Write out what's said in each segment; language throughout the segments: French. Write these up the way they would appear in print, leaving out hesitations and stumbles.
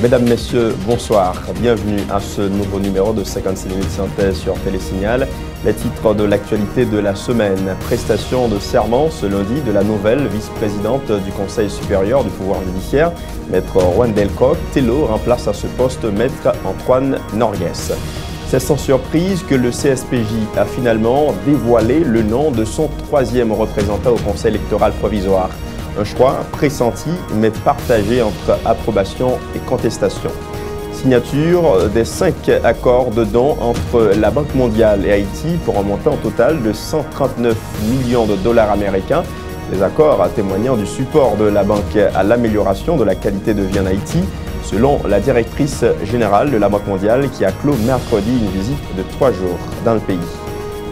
Mesdames, Messieurs, bonsoir. Bienvenue à ce nouveau numéro de 56 minutes synthèse sur Télésignal. Les titres de l'actualité de la semaine. Prestation de serment ce lundi de la nouvelle vice-présidente du Conseil supérieur du pouvoir judiciaire, Maître Wendell Coq. Tello remplace à ce poste Maître Antoine Norguès. C'est sans surprise que le CSPJ a finalement dévoilé le nom de son troisième représentant au Conseil électoral provisoire. Un choix pressenti mais partagé entre approbation et contestation. Signature des 5 accords de dons entre la Banque mondiale et Haïti pour un montant total de 139 millions de dollars américains. Les accords témoignant du support de la banque à l'amélioration de la qualité de vie en Haïti, selon la directrice générale de la Banque mondiale qui a clos mercredi une visite de 3 jours dans le pays.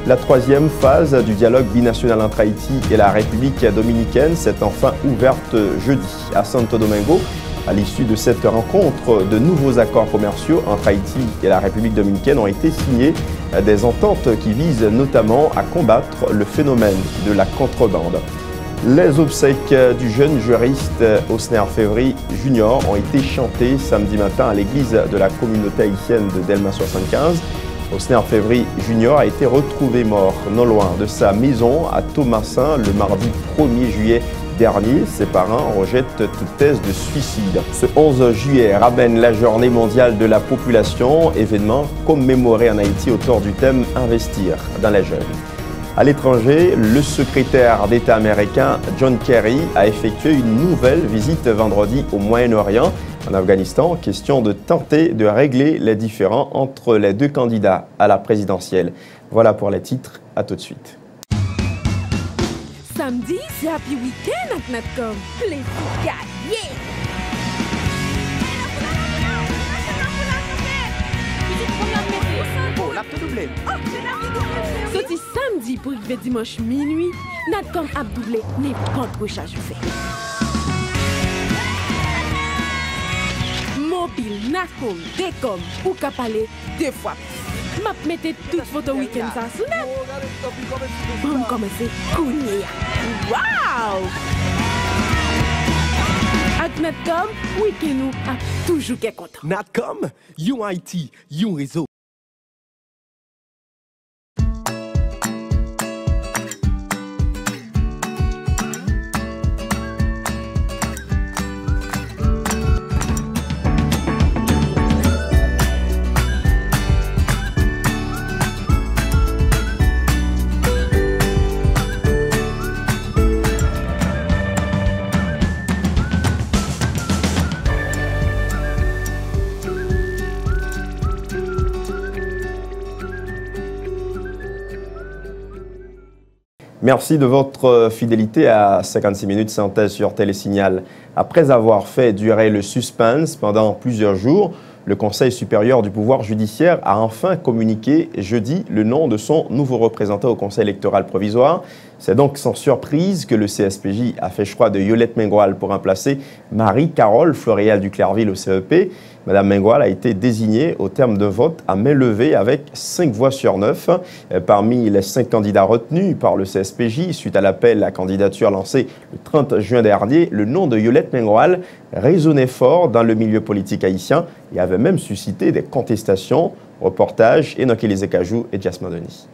La troisième phase du dialogue binational entre Haïti et la République dominicaine s'est enfin ouverte jeudi à Santo Domingo. À l'issue de cette rencontre, de nouveaux accords commerciaux entre Haïti et la République dominicaine ont été signés, des ententes qui visent notamment à combattre le phénomène de la contrebande. Les obsèques du jeune juriste Osner Févry Jr. ont été chantées samedi matin à l'église de la communauté haïtienne de Delma 75. Osner Févry Jr. a été retrouvé mort non loin de sa maison à Thomasin le mardi 1er juillet dernier. Ses parents rejettent toute thèse de suicide. Ce 11 juillet ramène la journée mondiale de la population, événement commémoré en Haïti autour du thème « Investir dans les jeunes ». À l'étranger, le secrétaire d'État américain John Kerry a effectué une nouvelle visite vendredi au Moyen-Orient. En Afghanistan, question de tenter de régler les différends entre les deux candidats à la présidentielle. Voilà pour les titres, à tout de suite. Samedi, c'est Happy Weekend avec Natcom. Les gagner. Oh, l'a tout doublé. Sorti samedi pour arriver dimanche minuit, Natcom a doublé n'importe quoi charge fait. Mobile, Nacom, Decom, ou qu'à parler 2 fois. M'a mettez toute photo week-end ça sous net. Bon, commencer cougner. Wow! Avec Natcom, week-end nous a toujours qu'est content. Natcom, you IT, you réseau. Merci de votre fidélité à 56 minutes synthèse sur Télésignal. Après avoir fait durer le suspense pendant plusieurs jours, le Conseil supérieur du pouvoir judiciaire a enfin communiqué jeudi le nom de son nouveau représentant au Conseil électoral provisoire. C'est donc sans surprise que le CSPJ a fait choix de Yolette Mengual pour remplacer Marie-Carole Floréal du Clairville au CEP. Madame Mengual a été désignée au terme d'un vote à main levée avec 5 voix sur 9. Parmi les 5 candidats retenus par le CSPJ, suite à l'appel à candidature lancé le 30 juin dernier, le nom de Yolette Mengual résonnait fort dans le milieu politique haïtien et avait même suscité des contestations. Reportage Enoch Elizekajou et Jasmine Denis.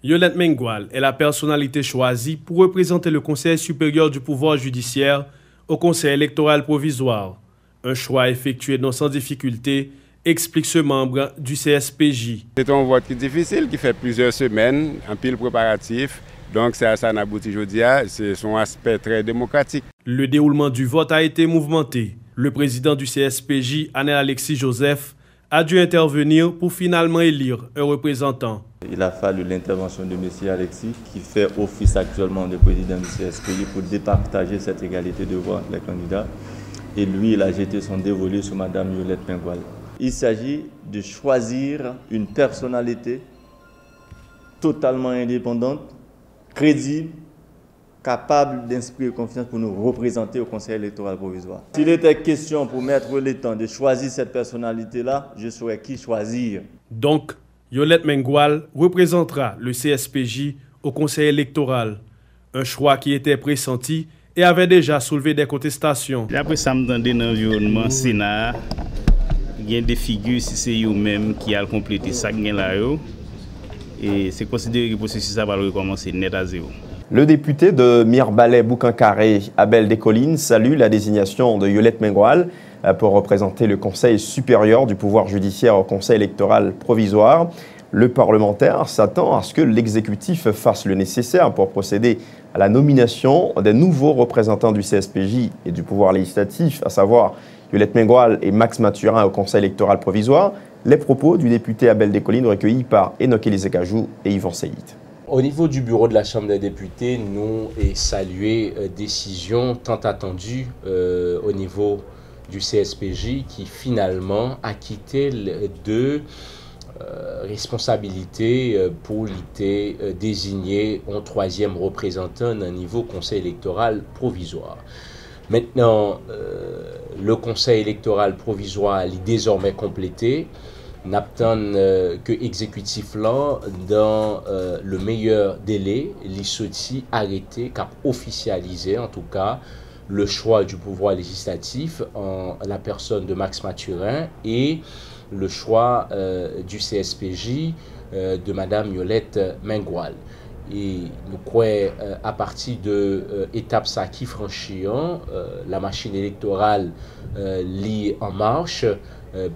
Yolette Mengual est la personnalité choisie pour représenter le Conseil supérieur du pouvoir judiciaire au Conseil électoral provisoire. Un choix effectué non sans difficulté, explique ce membre du CSPJ. C'est un vote qui est difficile, qui fait plusieurs semaines, un pile préparatif. Donc ça n'a abouti aujourd'hui, c'est son aspect très démocratique. Le déroulement du vote a été mouvementé. Le président du CSPJ, Anel Alexis Joseph, a dû intervenir pour finalement élire un représentant. Il a fallu l'intervention de M. Alexis, qui fait office actuellement de président du CSPJ, pour départager cette égalité de voix entre les candidats. Et lui, il a jeté son dévolu sur Mme Yolette Mengual. Il s'agit de choisir une personnalité totalement indépendante, crédible, capable d'inspirer confiance pour nous représenter au Conseil électoral provisoire. S'il était question pour mettre le temps de choisir cette personnalité-là, je saurais qui choisir. Donc, Yolette Mengual représentera le CSPJ au Conseil électoral. Un choix qui était pressenti et avait déjà soulevé des contestations. Après ça, me dans l'environnement Sénat, il y a des figures, si c'est eux-mêmes qui ont complété ça, et c'est considéré que le processus va recommencer net à zéro. Le député de Mirebalais Boucancaré, Abel Descollines, salue la désignation de Yolette Mengual pour représenter le Conseil supérieur du pouvoir judiciaire au Conseil électoral provisoire. Le parlementaire s'attend à ce que l'exécutif fasse le nécessaire pour procéder à la nomination des nouveaux représentants du CSPJ et du pouvoir législatif, à savoir Yolette Mengual et Max Mathurin au Conseil électoral provisoire. Les propos du député Abel Descollines recueillis par Enoch Elisekajou et Yvan Seyid. Au niveau du bureau de la Chambre des députés, nous avons salué décision tant attendue au niveau du CSPJ qui finalement a quitté deux responsabilités pour l'été désigner un troisième représentant d'un niveau conseil électoral provisoire. Maintenant, le conseil électoral provisoire est désormais complété. N'attend que l'exécutif là, dans le meilleur délai, les sorties arrêtés, cap officialisé en tout cas, le choix du pouvoir législatif en la personne de Max Mathurin et le choix du CSPJ de Madame Yolette Mengual. Et nous croyons à partir de l'étape ça qui franchit, la machine électorale lie en marche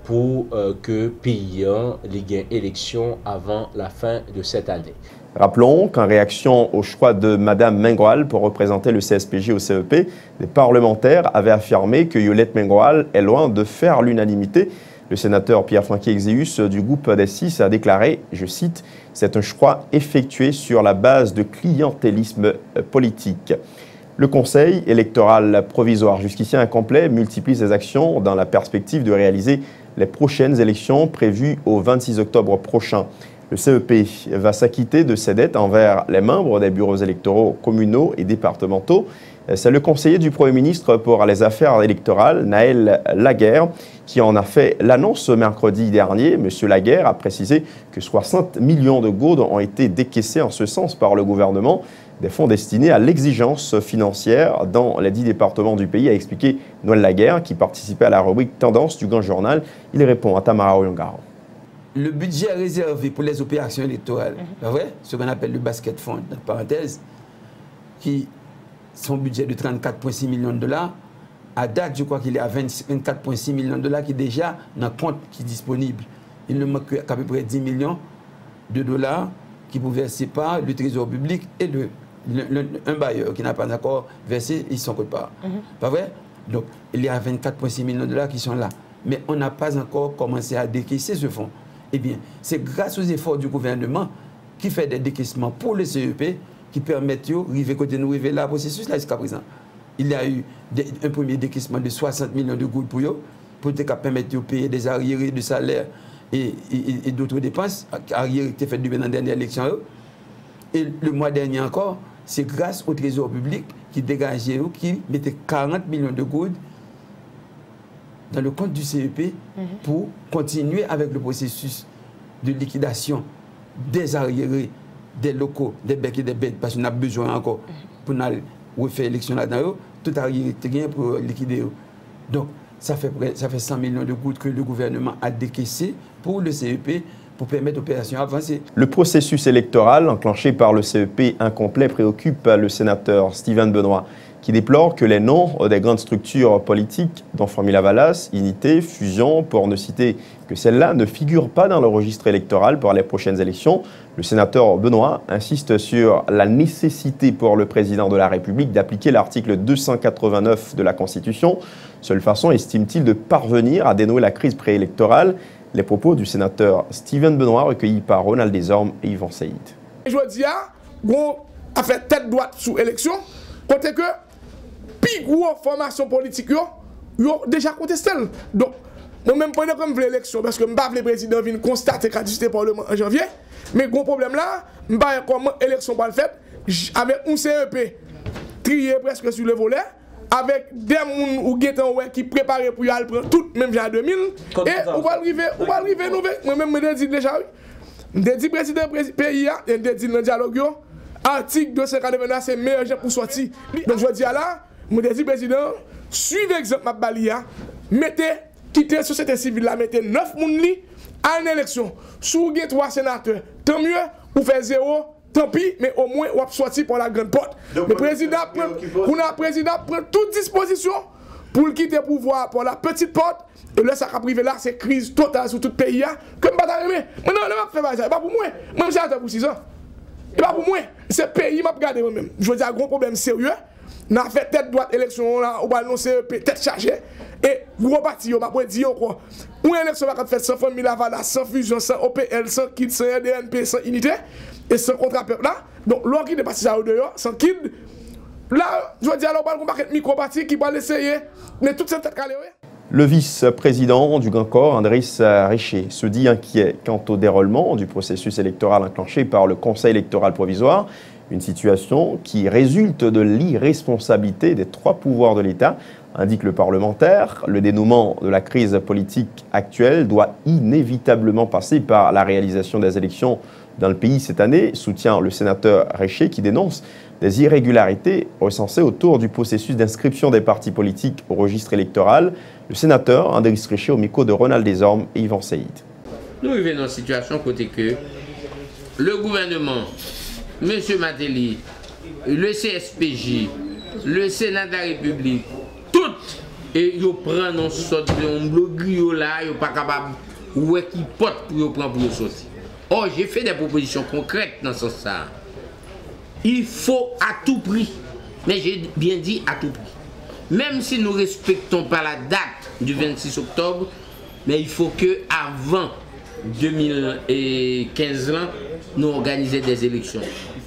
pour que le pays ait gagne élection avant la fin de cette année. Rappelons qu'en réaction au choix de Mme Mengual pour représenter le CSPJ au CEP, des parlementaires avaient affirmé que Yolette Mengual est loin de faire l'unanimité. Le sénateur Pierre-Francky Exéus du groupe des 6 a déclaré, je cite, « C'est un choix effectué sur la base de clientélisme politique ». Le Conseil électoral provisoire, jusqu'ici incomplet, multiplie ses actions dans la perspective de réaliser les prochaines élections prévues au 26 octobre prochain. Le CEP va s'acquitter de ses dettes envers les membres des bureaux électoraux communaux et départementaux. C'est le conseiller du Premier ministre pour les affaires électorales, Naël Laguerre, qui en a fait l'annonce mercredi dernier. M. Laguerre a précisé que 60 millions de gourdes ont été décaissés en ce sens par le gouvernement. Des fonds destinés à l'exigence financière dans les 10 départements du pays, a expliqué Noël Laguerre, qui participait à la rubrique Tendance du Grand Journal. Il répond à Tamara Oyongaro. Le budget réservé pour les opérations électorales, ce qu'on appelle le basket fund, entre parenthèses, qui son budget de 34,6 millions de $, à date, je crois qu'il est à 24,6 millions de $, qui est déjà dans le compte qui est disponible. Il ne manque qu'à peu près 10 millions de $, qui peuvent verser par le Trésor public et un bailleur qui n'a pas encore versé, ils sont quelque part. Pas vrai? Donc, il y a 24,6 millions de $, qui sont là. Mais on n'a pas encore commencé à décaisser ce fonds. Eh bien, c'est grâce aux efforts du gouvernement qui fait des décaissements pour le CEP qui permettent de arriver là, processus là jusqu'à présent. Il y a eu un premier décaissement de 60 millions de gouttes pour permettre de payer des arriérés de salaire et d'autres dépenses, arriérés qui étaient faits depuis la dernière élection. Et le mois dernier encore, c'est grâce au Trésor public qui dégageait, qui mettait 40 millions de gouttes dans le compte du CEP pour continuer avec le processus de liquidation des arriérés, des locaux, des becs et des bêtes, parce qu'on a besoin encore pour refaire l'élection là-dedans, tout arriéré pour liquider. Donc, ça fait 100 millions de gouttes que le gouvernement a décaissé pour le CEP pour permettre l'opération avancée. Le processus électoral enclenché par le CEP incomplet préoccupe le sénateur Steven Benoît, qui déplore que les noms des grandes structures politiques, dont Famille Avalas, Unité, Fusion, pour ne citer que celles-là, ne figurent pas dans le registre électoral pour les prochaines élections. Le sénateur Benoît insiste sur la nécessité pour le président de la République d'appliquer l'article 289 de la Constitution. Seule façon, estime-t-il, de parvenir à dénouer la crise préélectorale. Les propos du sénateur Steven Benoît recueillis par Ronald Desormes et Yvan Seyid. Je dis, on a fait tête droite sous élection, côté que plus gros formation politique, yo déjà contesté. Donc, moi-même, pendant que je veux l'élection, parce que je ne veux pas le président vienne constater qu'il a du Parlement en janvier, mais gros problème là, je ne sais pas comment l'élection va le faire, avec un CEP trié presque sur le volet, avec des gens qui préparent pour y aller prendre tout, même via 2000, et on va arriver, moi-même, je dis déjà, je dis président pays, je dis dans le dialogue, article 249 c'est meilleur pour sortir. Donc je dis là, mon dit président, suivez exemple Mabalia, mettez quittez la société civile là, mettez 9 moun li à une élection. Si vous avez 3 sénateurs, tant mieux, vous faites 0. Tant pis, mais au moins, on va sortir par la grande porte. Le président prend toute disposition pour quitter le pouvoir par la petite porte. Et là, ça va privé là, c'est crise totale sur tout le pays. Comme pas d'arriver. Mais non, je ne vais pas faire ça. Pas pour moi. Moi, j'ai attendu pour 6 ans. Et pas pour moi. C'est le pays, je vais regarder moi-même. Je veux dire, un gros problème sérieux. On a fait tête droite élection, on va annoncer tête chargée. Et gros parti, on va dire quoi. Une élection va faire sans famille Lavala, sans fusion, sans OPL, sans KID, sans RDNP, sans unité. Et sans contrat peuple là, donc l'on qui dépasse ça au dehors, sans kid, là, je veux dire, on va avoir un micro-parti qui va essayer, mais toute cette tête calée. Le vice-président du Grand Corps, Andriss Richer, se dit inquiet quant au déroulement du processus électoral enclenché par le Conseil électoral provisoire, une situation qui résulte de l'irresponsabilité des 3 pouvoirs de l'État, indique le parlementaire. Le dénouement de la crise politique actuelle doit inévitablement passer par la réalisation des élections dans le pays cette année, soutient le sénateur Richer qui dénonce des irrégularités recensées autour du processus d'inscription des partis politiques au registre électoral. Le sénateur Andriss Richer au micro de Ronald Desormes et Yvan Saïd. Nous vivons dans une situation côté que le gouvernement, M. Matéli, le CSPJ, le Sénat de la République, toutes, et ils prennent une sorte de bloguio là, ils ne sont pas capables de qui porte pour prendre pour sortir. Or, j'ai fait des propositions concrètes dans ce sens. Il faut à tout prix, mais j'ai bien dit à tout prix. Même si nous ne respectons pas la date du 26 octobre, mais il faut que avant 2015, nous organisions des élections.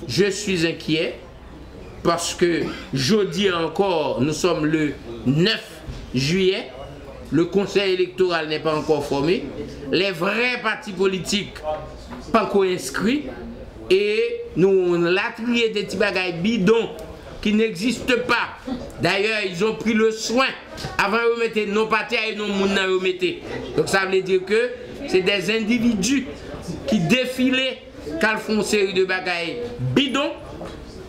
Je suis inquiet parce que jeudi encore, nous sommes le 9 juillet. Le conseil électoral n'est pas encore formé. Les vrais partis politiques pas encore inscrits. Et nous l'avons trié des petits bagailles bidons qui n'existent pas. D'ailleurs, ils ont pris le soin avant de remettre nos partis et nos mouns à remettre. Donc ça veut dire que c'est des individus qui défilaient, qui font une série de bagailles bidons.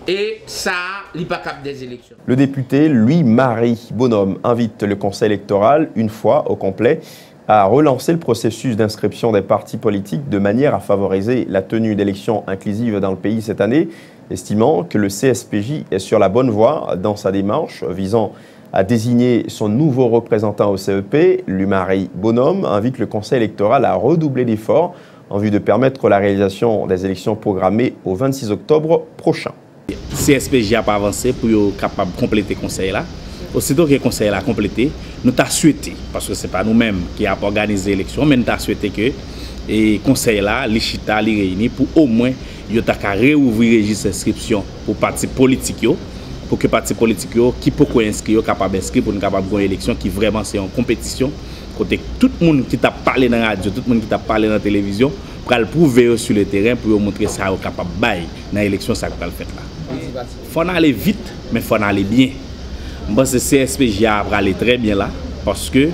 Et ça, il n'est pas cap des élections. Le député Louis-Marie Bonhomme invite le Conseil électoral, une fois au complet, à relancer le processus d'inscription des partis politiques de manière à favoriser la tenue d'élections inclusives dans le pays cette année, estimant que le CSPJ est sur la bonne voie dans sa démarche visant à désigner son nouveau représentant au CEP. Louis-Marie Bonhomme invite le Conseil électoral à redoubler d'efforts en vue de permettre la réalisation des élections programmées au 26 octobre prochain. CSPJ a pas avancé pour être capable de compléter le conseil là. Aussitôt que le conseil a complété, nous avons souhaité, parce que ce n'est pas nous-mêmes qui avons organisé l'élection, mais nous avons souhaité que le conseil là, les chita, les réunis, pour au moins réouvrir le registre d'inscription pour les partis politiques, pour que les partis politiques qui peuvent inscrire, capables d'inscrire pour une capable de élection qui vraiment c'est en compétition. Côté tout le monde qui t'a parlé dans la radio, tout le monde qui t'a parlé dans la télévision, pour le prouver sur le terrain, pour montrer ça capable de bailler dans l'élection, ça va le faire là. Il faut aller vite, mais il faut aller bien. Je pense que le CSPJ a aller très bien là, parce que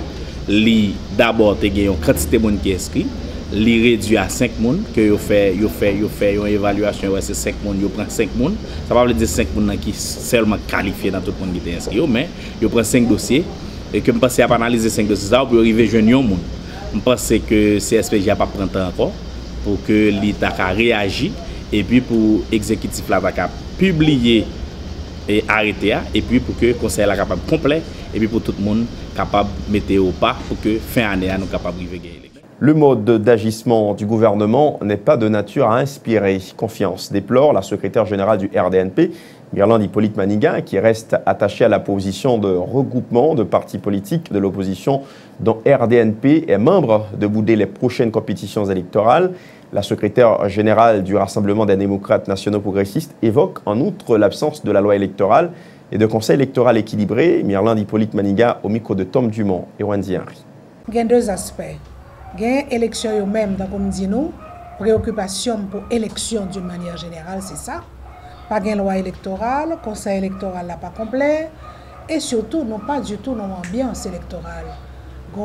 d'abord, il y a une quantité de monde qui est inscrit, il réduit à 5 personnes, que il fait une évaluation, c'est 5 personnes, il prend 5 personnes. Ça ne veut pas dire 5 personnes qui sont seulement qualifiés dans tout le monde qui est inscrit, mais il prend 5 dossiers, et que je pense qu'il a analyser 5 dossiers, ça pour arriver à jeune monde. Je pense que le CSPJ n'a pas pris temps encore pour que l'État réagisse, et puis pour l'exécutif là, publier et arrêter, et puis pour que le conseil soit capable complet, et puis pour tout le monde capable de mettre au pas pour que fin année nous capable de gagner. Le mode d'agissement du gouvernement n'est pas de nature à inspirer confiance, déplore la secrétaire générale du RDNP, Myrlande Hippolyte Maniga, qui reste attachée à la position de regroupement de partis politiques de l'opposition dont RDNP est membre de bouder les prochaines compétitions électorales. La secrétaire générale du Rassemblement des démocrates nationaux progressistes évoque en outre l'absence de la loi électorale et de conseil électoral équilibré. Myrlande Hippolyte Maniga au micro de Tom Dumont et Wendy Henry. Il y a 2 aspects. Il y a une élection même, comme dit nous, préoccupation pour l'élection d'une manière générale, c'est ça. Pas de loi électorale, le conseil électoral n'est pas complet, et surtout, non pas du tout dans l'ambiance électorale. Les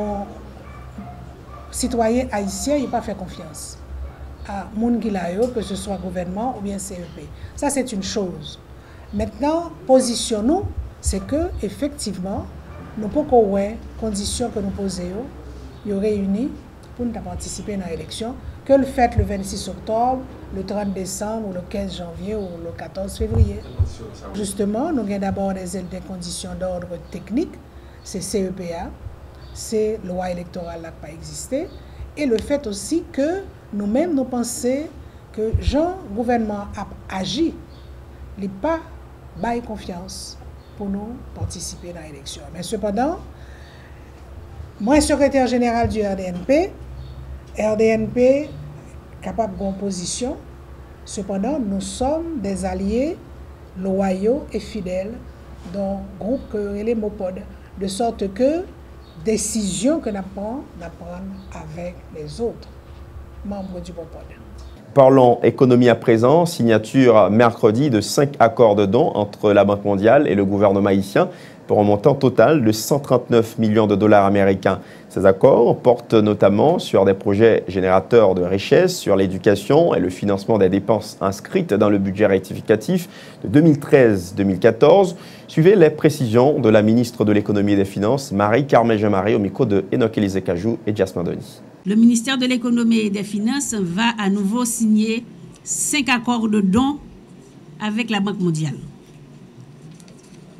citoyens haïtiens n'ont pas fait confiance. à moun qui la yo, que ce soit gouvernement ou bien CEP. Ça, c'est une chose. Maintenant, position nous, c'est que effectivement, nous pouvons voir conditions que nous posons, nous réunis pour nous participer à l'élection, que le fait le 26 octobre, le 30 décembre, ou le 15 janvier, ou le 14 février. Justement, nous avons d'abord des conditions d'ordre technique, c'est CEPA, c'est loi électorale qui n'a pas existé, et le fait aussi que nous-mêmes, nous pensons que Jean gouvernement a agi, il n'a pas bail confiance pour nous participer à l'élection. Mais cependant, moi, secrétaire général du RDNP capable de position. Cependant, nous sommes des alliés loyaux et fidèles dans le groupe que les Mopod, de sorte que décision que nous prenons avec les autres membres du Mopod. Parlons économie à présent. Signature mercredi de 5 accords de dons entre la Banque mondiale et le gouvernement haïtien pour un montant total de 139 millions de dollars américains. Ces accords portent notamment sur des projets générateurs de richesses, sur l'éducation et le financement des dépenses inscrites dans le budget rectificatif de 2013-2014. Suivez les précisions de la ministre de l'Économie et des Finances, Marie-Carmen Jean-Marie, au micro de Enoch Élisée Cajou et Jasmin Denis. Le ministère de l'Économie et des Finances va à nouveau signer 5 accords de dons avec la Banque mondiale.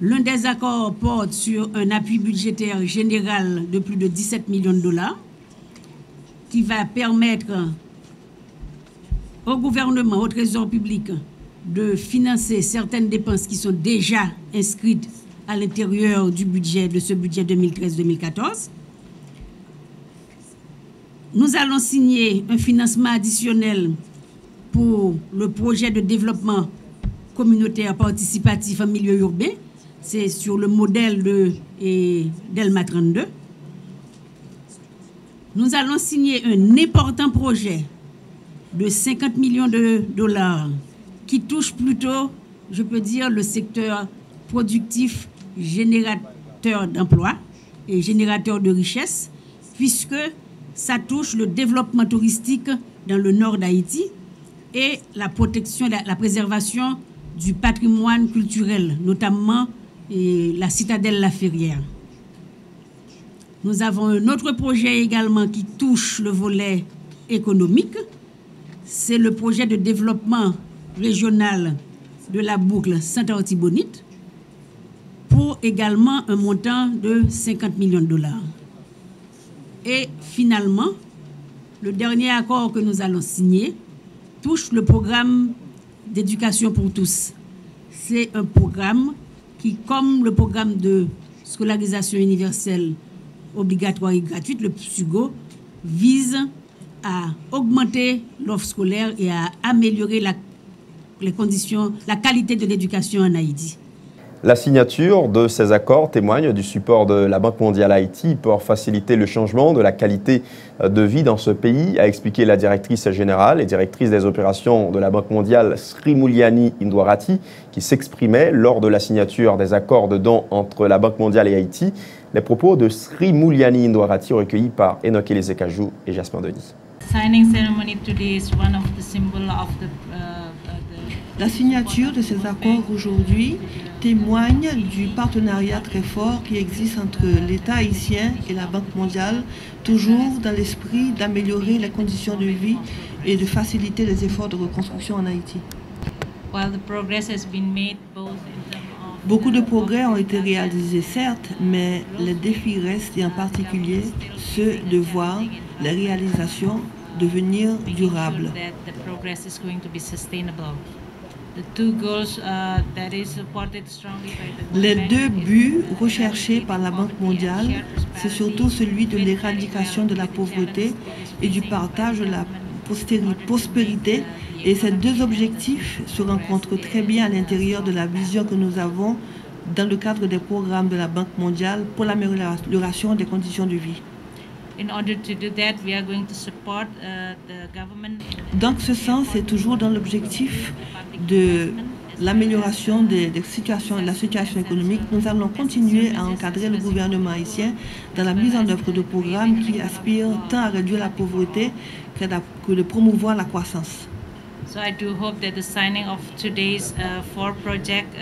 L'un des accords porte sur un appui budgétaire général de plus de 17 millions de dollars qui va permettre au gouvernement, au Trésor public, de financer certaines dépenses qui sont déjà inscrites à l'intérieur du budget, de ce budget 2013-2014. Nous allons signer un financement additionnel pour le projet de développement communautaire participatif en milieu urbain. C'est sur le modèle de d'Elma 32. Nous allons signer un important projet de 50 millions de dollars qui touche plutôt, je peux dire, le secteur productif générateur d'emplois et générateur de richesses, puisque ça touche le développement touristique dans le nord d'Haïti et la protection, la préservation du patrimoine culturel, notamment la citadelle La Ferrière. Nous avons un autre projet également qui touche le volet économique. C'est le projet de développement régional de la boucle Saint-Artibonite pour également un montant de 50 millions de dollars. Et finalement, le dernier accord que nous allons signer touche le programme d'éducation pour tous. C'est un programme qui, comme le programme de scolarisation universelle obligatoire et gratuite, le PSUGO, vise à augmenter l'offre scolaire et à améliorer les conditions, la qualité de l'éducation en Haïti. La signature de ces accords témoigne du support de la Banque mondiale à Haïti pour faciliter le changement de la qualité de vie dans ce pays, a expliqué la directrice générale et directrice des opérations de la Banque mondiale, Sri Mulyani Indwarati, qui s'exprimait lors de la signature des accords de dons entre la Banque mondiale et Haïti. Les propos de Sri Mulyani Indwarati recueillis par Enoch Élisée Cajou et Jasmin Denis. La signature de ces accords aujourd'hui témoigne du partenariat très fort qui existe entre l'État haïtien et la Banque mondiale, toujours dans l'esprit d'améliorer les conditions de vie et de faciliter les efforts de reconstruction en Haïti. Beaucoup de progrès ont été réalisés, certes, mais les défis restent, et en particulier ceux de voir les réalisations devenir durables. Les deux buts recherchés par la Banque mondiale, c'est surtout celui de l'éradication de la pauvreté et du partage de la prospérité. Et ces deux objectifs se rencontrent très bien à l'intérieur de la vision que nous avons dans le cadre des programmes de la Banque mondiale pour l'amélioration des conditions de vie. Dans ce sens, c'est toujours dans l'objectif de l'amélioration de la situation économique. Nous allons continuer à encadrer le gouvernement haïtien dans la mise en œuvre de programmes qui aspirent tant à réduire la pauvreté que de promouvoir la croissance. So I do hope that the signing of today's 4 projects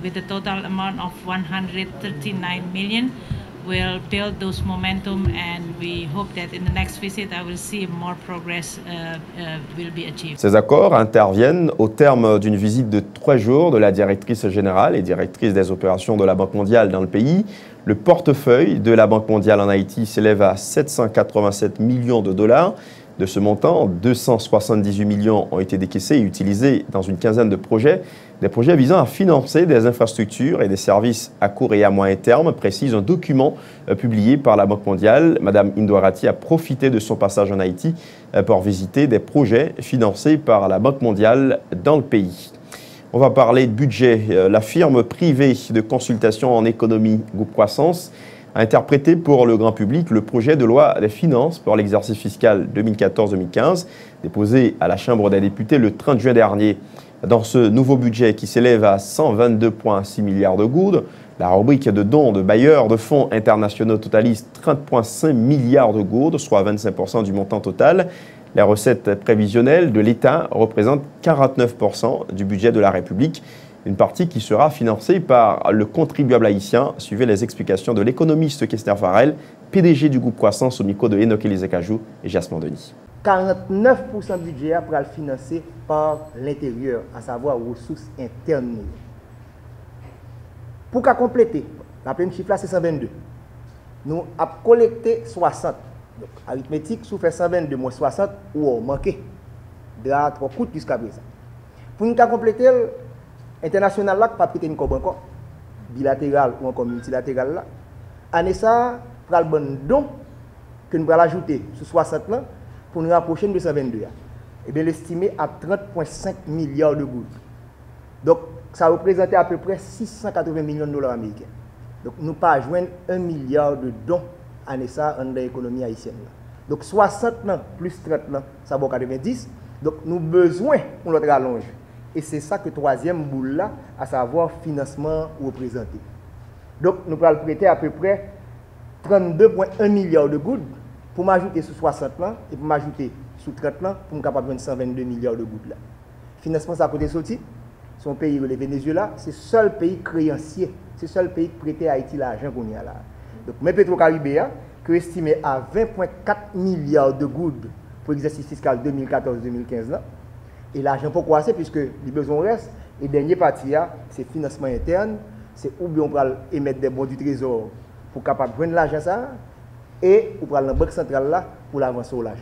with a total amount of 139 million will build those momentum, and we hope that in the next visit I will see more progress will be achieved. Ces accords interviennent au terme d'une visite de 3 jours de la directrice générale et directrice des opérations de la Banque mondiale dans le pays. Le portefeuille de la Banque mondiale en Haïti s'élève à 787 millions de dollars. De ce montant, 278 millions ont été décaissés et utilisés dans une quinzaine de projets. Des projets visant à financer des infrastructures et des services à court et à moyen terme, précise un document publié par la Banque mondiale. Madame Indouarati a profité de son passage en Haïti pour visiter des projets financés par la Banque mondiale dans le pays. On va parler de budget. La firme privée de consultation en économie Groupe Croissance a interprété pour le grand public le projet de loi des finances pour l'exercice fiscal 2014-2015, déposé à la Chambre des députés le 30 juin dernier. Dans ce nouveau budget qui s'élève à 122,6 milliards de gourdes, la rubrique de dons de bailleurs de fonds internationaux totalise 30,5 milliards de gourdes, soit 25% du montant total. Les recettes prévisionnelles de l'État représentent 49% du budget de la République. Une partie qui sera financée par le contribuable haïtien. Suivez les explications de l'économiste Kester Farel, PDG du groupe Croissance, au micro de Enoch Elizekajou et Jasmine Denis. 49% du budget pour le financer par l'intérieur, à savoir ressources internes. Pour compléter, la pleine chiffre là c'est 122. Nous avons collecté 60. Donc, arithmétique, si vous faites 122 moins 60, ou manqué de la 3 coûts jusqu'à présent. Pour nous compléter, international là, pas prêter une cob encore, bilatéral ou encore multilatéral là. Année ça, pour le bon don que nous allons ajouter sur 60 là pour nous rapprocher de 122. Et bien l'estimé à 30,5 milliards de gouttes. Donc ça représentait à peu près 680 millions de dollars américains. Donc nous pas joindre 1 milliard de dons année ça dans l'économie haïtienne. Donc 60 là plus 30 là, ça vaut 90. Donc nous besoin pour notre rallonge. Et c'est ça que le troisième boule là, à savoir financement représenté. Donc nous allons prêter à peu près 32,1 milliards de gouttes pour m'ajouter sur 60 là et pour m'ajouter sur 30 là pour me capable de 122 milliards de gouttes là. Financement ça a côté sorti. Son pays le Venezuela, c'est le seul pays créancier, c'est le seul pays qui prête à Haïti l'argent qu'on y a là. Donc même Petro-Caribéa qui est estimé à 20,4 milliards de gouttes pour l'exercice fiscal 2014-2015 là. Et l'argent pour croître puisque les besoins restent. Et dernier partie, c'est financement interne. C'est où bien on va émettre des bons du trésor pour capable de prendre l'argent ça. Et on va la banque centrale là pour l'avancer au l'argent.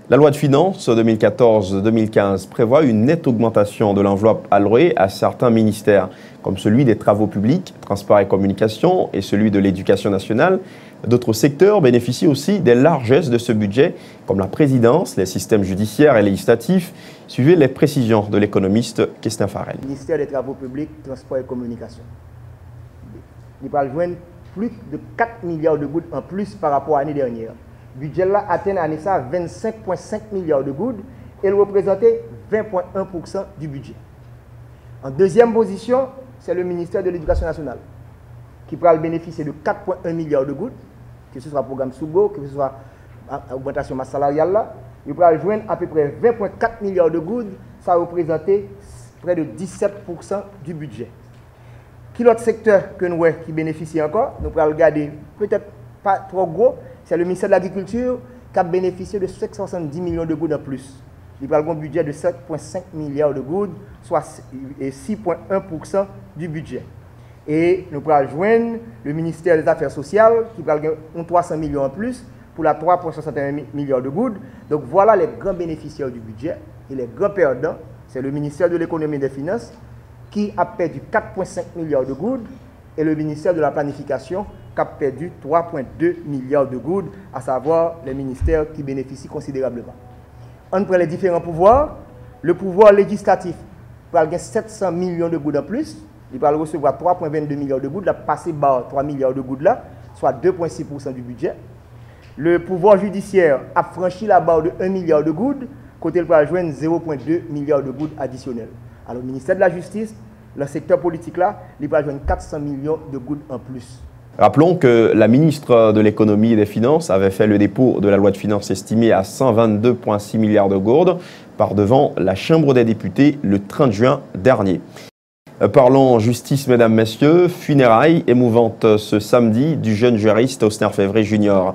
La loi de finances 2014-2015 prévoit une nette augmentation de l'enveloppe allouée à certains ministères, comme celui des travaux publics, transport et communication, et celui de l'éducation nationale. D'autres secteurs bénéficient aussi des largesses de ce budget, comme la présidence, les systèmes judiciaires et législatifs. Suivez les précisions de l'économiste Kester Farel. Ministère des travaux publics, transport et communication. Il va joindre plus de 4 milliards de gouttes en plus par rapport à l'année dernière. Le budget là atteint l'année ça 25,5 milliards de gouttes et il représentait 20,1% du budget. En deuxième position, c'est le ministère de l'Éducation nationale qui pourra bénéficier de 4,1 milliards de gouttes, que ce soit le programme Sougo, que ce soit l'augmentation masse salariale là. Il pourra joindre à peu près 20,4 milliards de gouttes, ça représentait près de 17% du budget. Qui l'autre secteur que nous avons qui bénéficie encore, nous pourrons regarder peut-être pas trop gros, c'est le ministère de l'Agriculture qui a bénéficié de 570 millions de gouttes en plus. Il va avoir un budget de 7,5 milliards de gouttes, soit 6,1% du budget. Et nous pourrons joindre le ministère des Affaires sociales qui va avoir 300 millions en plus pour la 3,61 milliards de gouttes. Donc voilà les grands bénéficiaires du budget et les grands perdants, c'est le ministère de l'Économie et des Finances qui a perdu 4,5 milliards de gouttes et le ministère de la Planification qui a perdu 3,2 milliards de gouttes, à savoir les ministères qui bénéficient considérablement. Entre les différents pouvoirs, le pouvoir législatif va avoir 700 millions de gouttes en plus, il va recevoir 3,22 milliards de gouttes, il a passé par 3 milliards de gouttes là, soit 2,6% du budget. Le pouvoir judiciaire a franchi la barre de 1 milliard de gouttes, côté il va joindre 0,2 milliards de gouttes additionnels. Alors le ministère de la Justice, le secteur politique là, il va joindre 400 millions de gouttes en plus. Rappelons que la ministre de l'économie et des finances avait fait le dépôt de la loi de finances estimée à 122,6 milliards de gourdes par devant la Chambre des députés le 30 juin dernier. Parlons justice, mesdames, messieurs. Funérailles émouvantes ce samedi du jeune juriste Osner Février Junior.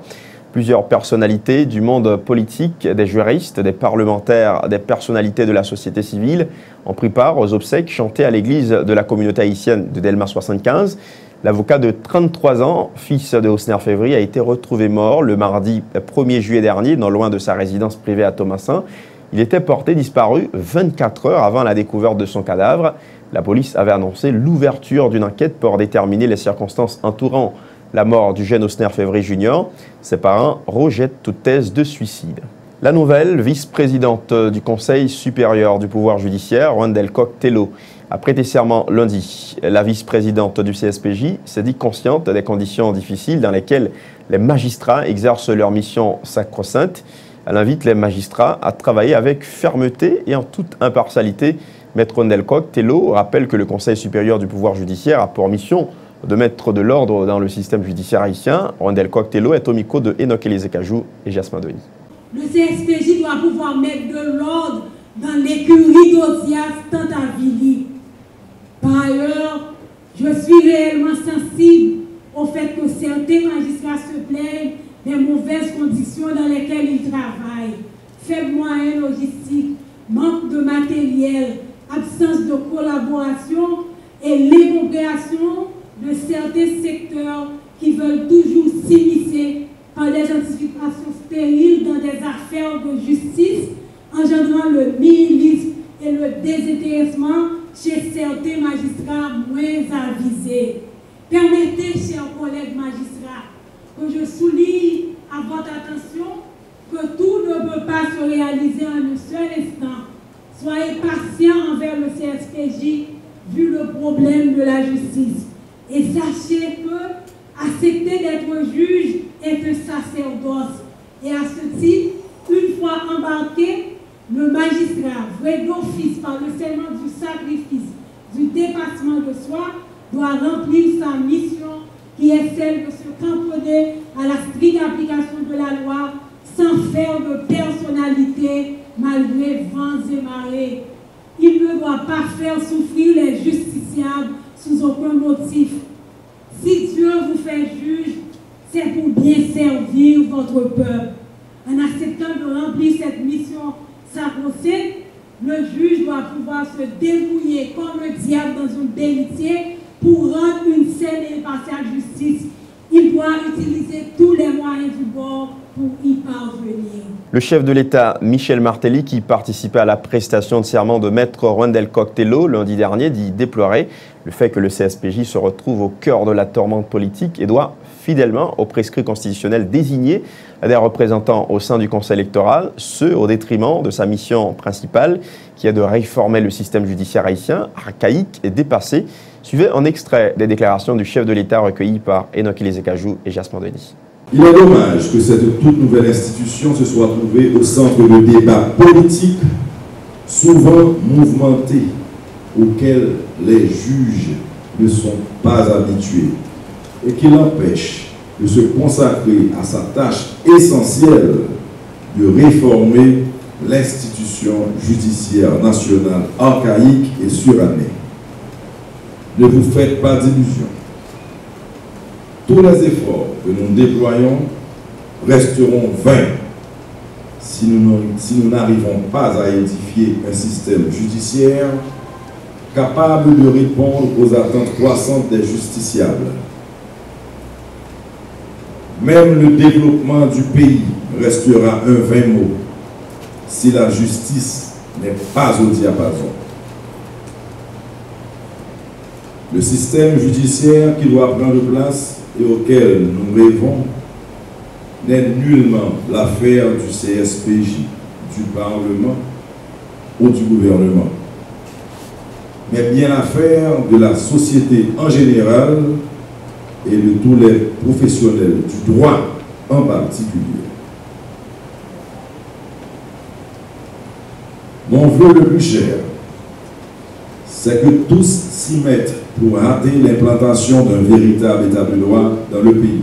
Plusieurs personnalités du monde politique, des juristes, des parlementaires, des personnalités de la société civile ont pris part aux obsèques chantées à l'église de la communauté haïtienne de Delma 75. L'avocat de 33 ans, fils de Osner Février, a été retrouvé mort le mardi 1er juillet dernier, non loin de sa résidence privée à Thomasin. Il était porté disparu 24 heures avant la découverte de son cadavre. La police avait annoncé l'ouverture d'une enquête pour déterminer les circonstances entourant la mort du jeune Osner Février Junior. Ses parents rejettent toute thèse de suicide. La nouvelle vice-présidente du Conseil supérieur du pouvoir judiciaire, Rwandel Coq-Tello, a prêté serment lundi. La vice-présidente du CSPJ s'est dit consciente des conditions difficiles dans lesquelles les magistrats exercent leur mission sacro-sainte. Elle invite les magistrats à travailler avec fermeté et en toute impartialité. Maître Rwandel Coq-Tello rappelle que le Conseil supérieur du pouvoir judiciaire a pour mission de mettre de l'ordre dans le système judiciaire haïtien. Rwandel Coq-Tello est au micro de Enoch Elizekajou et Jasmin Denis. Le CSPJ doit pouvoir mettre de l'ordre dans l'écurie d'Ozias tant à Vili. Par ailleurs, je suis réellement sensible au fait que certains magistrats se plaignent des mauvaises conditions dans lesquelles ils travaillent. Faibles moyens logistiques, manque de matériel, absence de collaboration et l'appropriation de certains secteurs qui veulent toujours s'immiscer par des anticipations stériles dans des affaires de justice, engendrant le nihilisme et le désintéressement chez certains magistrats moins avisés. Permettez, chers collègues magistrats, que je souligne à votre attention que tout ne peut pas se réaliser en un seul instant. Soyez patients envers le CSPJ vu le problème de la justice. Et sachez que accepter d'être juge est un sacerdoce. Et à ce titre, une fois embarqué, le magistrat, vrai d'office par le serment du sacrifice, du dépassement de soi, doit remplir sa mission qui est celle de se cantonner à la stricte application de la loi sans faire de personnalité malgré vents et marées. Il ne doit pas faire souffrir les justiciables sous aucun motif. Si Dieu vous fait juge, c'est pour bien servir votre peuple. En acceptant de remplir cette mission sacro-sainte, le juge doit pouvoir se débrouiller comme le diable dans un bénitier pour rendre une saine et impartiale justice. Il doit utiliser tous les moyens du bord pour y parvenir. Le chef de l'État, Michel Martelly, qui participait à la prestation de serment de maître Rwandel Coq-Tello lundi dernier, dit déplorer le fait que le CSPJ se retrouve au cœur de la tourmente politique et doit fidèlement aux prescrits constitutionnels désigner des représentants au sein du Conseil électoral, ce au détriment de sa mission principale, qui est de réformer le système judiciaire haïtien, archaïque et dépassé. Suivez un extrait des déclarations du chef de l'État recueillies par Enoch Elizekajou et Jasmin Denis. Il est dommage que cette toute nouvelle institution se soit trouvée au centre de débats politiques souvent mouvementés, auxquels les juges ne sont pas habitués et qui l'empêchent de se consacrer à sa tâche essentielle de réformer l'institution judiciaire nationale archaïque et surannée. Ne vous faites pas d'illusions. Tous les efforts que nous déployons resteront vains si nous n'arrivons pas à édifier un système judiciaire capable de répondre aux attentes croissantes des justiciables. Même le développement du pays restera un vain mot si la justice n'est pas au diapason. Le système judiciaire qui doit prendre place et auquel nous rêvons n'est nullement l'affaire du CSPJ, du Parlement ou du gouvernement, mais bien l'affaire de la société en général et de tous les professionnels du droit en particulier. Mon vœu le plus cher, c'est que tous s'y mettent pour rater l'implantation d'un véritable état de droit dans le pays.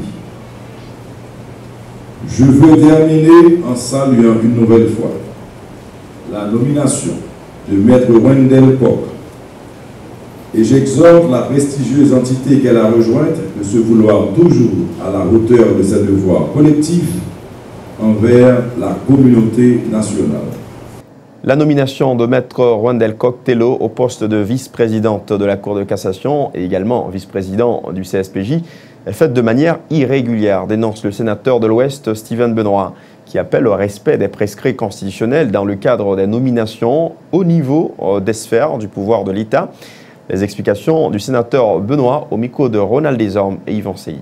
Je veux terminer en saluant une nouvelle fois la nomination de Maître Wendell Kock, et j'exhorte la prestigieuse entité qu'elle a rejointe de se vouloir toujours à la hauteur de ses devoirs collectifs envers la communauté nationale. La nomination de Maître Wendell Kock-Tello au poste de vice-présidente de la Cour de cassation et également vice-président du CSPJ est faite de manière irrégulière, dénonce le sénateur de l'Ouest Steven Benoît, qui appelle au respect des prescrits constitutionnels dans le cadre des nominations au niveau des sphères du pouvoir de l'État. Les explications du sénateur Benoît au micro de Ronald Desormes et Yvan Seyid.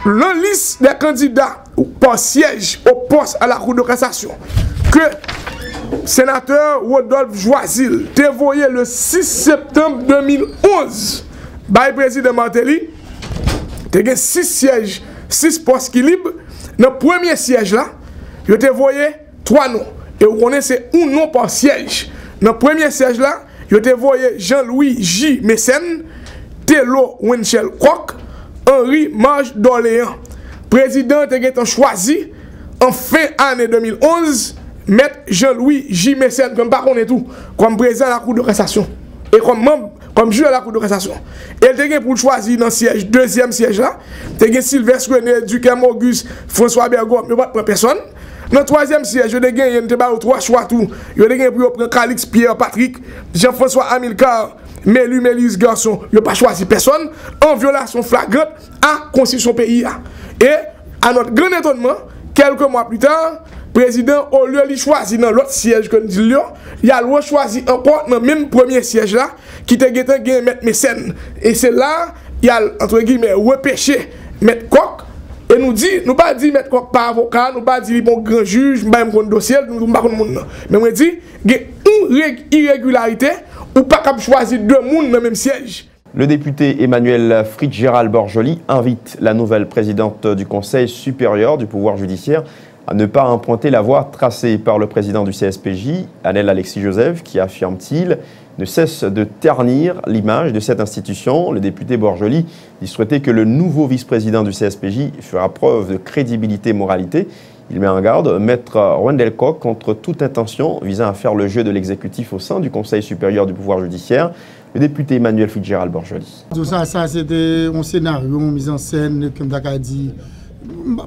La liste des candidats par siège au poste à la Cour de cassation que sénateur Rodolphe Joisil dévoyé le 6 septembre 2011 par le président Martelly, il y a 6 sièges, 6 postes qui libres. Dans le premier siège là, il y a 3 noms. Et vous connaissez un nom par siège. Dans le premier siège là, il y a Jean-Louis J. Mécène, Tello Winchell Kock, Henri Marge d'Orléans. Président a choisi en fin année 2011 Maître Jean-Louis J. Mécène comme par contre tout comme président de la Cour de cassation et comme membre comme juge de la Cour de cassation. Et il a pour choisir dans le siège, deuxième siège là, il a Sylvestre René, Ducam Auguste, François Bergot, mais pas personne. Dans le troisième siège, il y a 3 choix tout. Il y a pour prendre Calix Pierre Patrick, Jean-François Amilcar, Mélu Mélise Garçon. Il n'a pas choisi personne en violation flagrante à la Constitution pays. Et à notre grand étonnement, quelques mois plus tard, le président, au lieu de choisir dans l'autre siège que nous disons, il a choisi encore dans le même premier siège là, qui était Maître Mécène. Et c'est là, il a entre guillemets repêché Maître Kock. Et nous dit, nous pas dit Maître Kock par avocat, nous pas dit bon grand juge, nous pas un dossier, nous pas comme monde. Mais on dit, il y a une irrégularité ou pas capable choisir 2 personnes dans le même siège. Le député Emmanuel Fitzgerald Borjoli invite la nouvelle présidente du Conseil supérieur du pouvoir judiciaire à ne pas emprunter la voie tracée par le président du CSPJ, Anel Alexis Joseph, qui affirme-t-il ne cesse de ternir l'image de cette institution. Le député Borjoli dit souhaiter que le nouveau vice-président du CSPJ fera preuve de crédibilité et moralité. Il met en garde Maître Wendell Kock contre toute intention visant à faire le jeu de l'exécutif au sein du Conseil supérieur du pouvoir judiciaire. Le député Emmanuel Fitzgerald Borjoli. Ça c'était un scénario, une mise en scène, comme Dakar dit.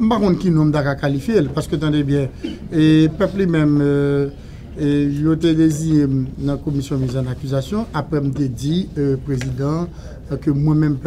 Par contre, qui nous a qualifié, parce que attendez bien, et peuple même, je t'ai désigné dans la commission mise en accusation, après me dit, président, que moi-même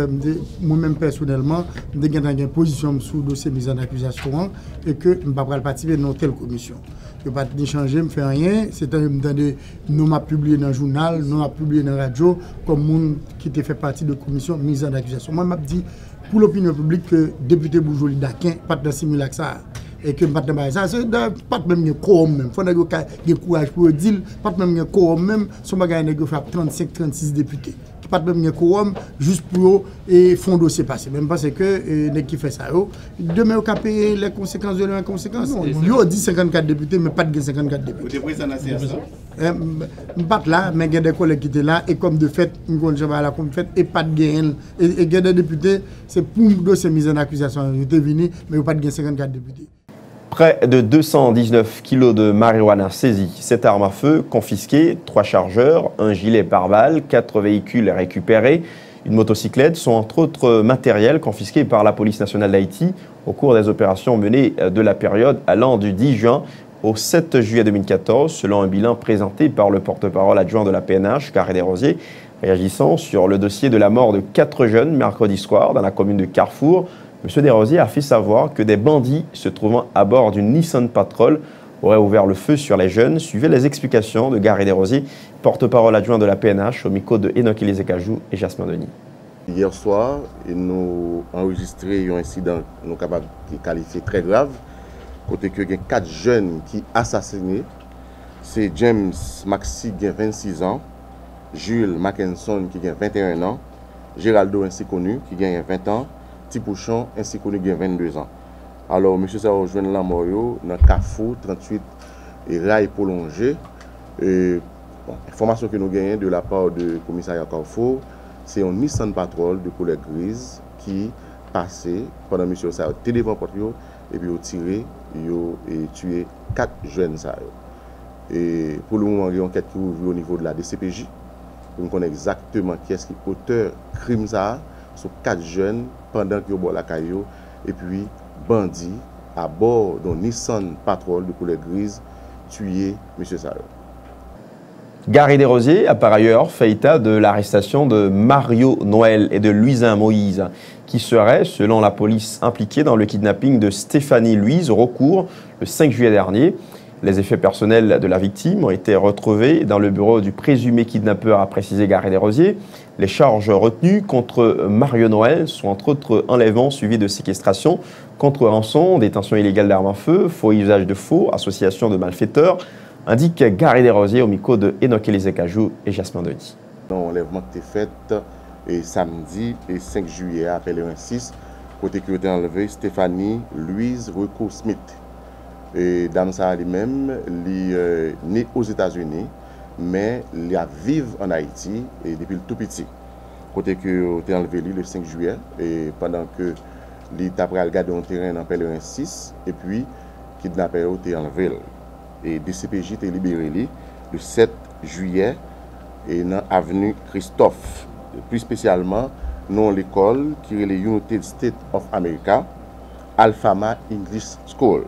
personnellement, je suis en position sous le dossier mise en accusation et que je ne vais pas participer dans telle commission. Je ne vais pas changer, je ne fais rien, c'est-à-dire que nous m'a publié dans le journal, nous m'a publié dans la radio, comme monde qui fait partie de la commission mise en accusation. Moi, je dit pour l'opinion publique que le député Borjoli Daquin pas de simulacre ça et que pas de ça c'est pas même quorum même faut avoir courage pour dire pas même quorum même son bagage nèg fait 35 36 députés pas de même quorum juste pour et fond dossier passé même parce que nèg qui fait ça demain au cap payer les conséquences de leurs conséquences yo dit 54 députés mais pas de 54 députés pas là mais il y a des collègues qui étaient là et comme de fait une à la comme fait et pas de gain et il y a des députés c'est pour dossier mise en accusation ils étaient venus mais pas de 54 députés. Près de 219 kilos de marijuana saisis, 7 armes à feu confisquées, 3 chargeurs, un gilet pare-balles, 4 véhicules récupérés, une motocyclette sont entre autres matériels confisqués par la police nationale d'Haïti au cours des opérations menées de la période allant du 10 juin au 7 juillet 2014, selon un bilan présenté par le porte-parole adjoint de la PNH, Carré Desrosiers, réagissant sur le dossier de la mort de 4 jeunes mercredi soir dans la commune de Carrefour. M. Desrosiers a fait savoir que des bandits se trouvant à bord d'une Nissan Patrol auraient ouvert le feu sur les jeunes. Suivez les explications de Gary Desrosiers, porte-parole adjoint de la PNH, au micro de Enoch Elizekajou et Jasmin Denis. Hier soir, nous avons enregistré un incident nous sommes capables de qualifier très grave. Côté que il y a 4 jeunes qui assassinés. C'est James Maxi qui a 26 ans, Jules Mackinson qui a 21 ans, Géraldo ainsi connu qui a 20 ans, Tipouchon ainsi connu qui a 22 ans. Alors, M. ça rejoint la mort dans Carrefour 38 et rail prolongé. Bon, information que nous gagnons de la part du commissariat Carrefour, c'est un Nissan Patrol de couleur grise qui passait pendant monsieur ça a devant porte et puis a tiré et tué 4 jeunes ça. Et pour le moment, il y a une enquête qui est ouverte au niveau de la DCPJ pour connaître exactement qui est auteur crime ça sur 4 jeunes pendant qu'ils ont la caillou et puis bandit à bord d'un Nissan Patrol de couleur grise tué monsieur ça. Gary Desrosiers a par ailleurs fait état de l'arrestation de Mario Noël et de Louisin Moïse, qui seraient, selon la police, impliqués dans le kidnapping de Stéphanie Louise au recours le 5 juillet dernier. Les effets personnels de la victime ont été retrouvés dans le bureau du présumé kidnappeur, a précisé Gary Desrosiers. Les charges retenues contre Mario Noël sont entre autres enlèvements suivis de séquestration, contre rançon, détention illégale d'armes à feu, faux usage de faux, association de malfaiteurs, indique Gary Desrosiers au micro de Enoch Élisée-Cajou et Jasmin Denis. L'enlèvement qui était fait samedi et 5 juillet à Pèlerin 6, côté qui a été enlevé Stéphanie Louise Recourt Smith. Et dame ça elle-même, elle est née aux États-Unis, mais elle vit en Haïti et depuis le tout petit. Côté qui a été enlevé le 5 juillet et pendant que elle est après regarder un terrain dans Pèlerin 6 et puis kidnappeur a été enlevé. Et DCPJ a libéré le 7 juillet et dans l'avenue Christophe, plus spécialement dans l'école qui est l'United States of America, Alfama English School.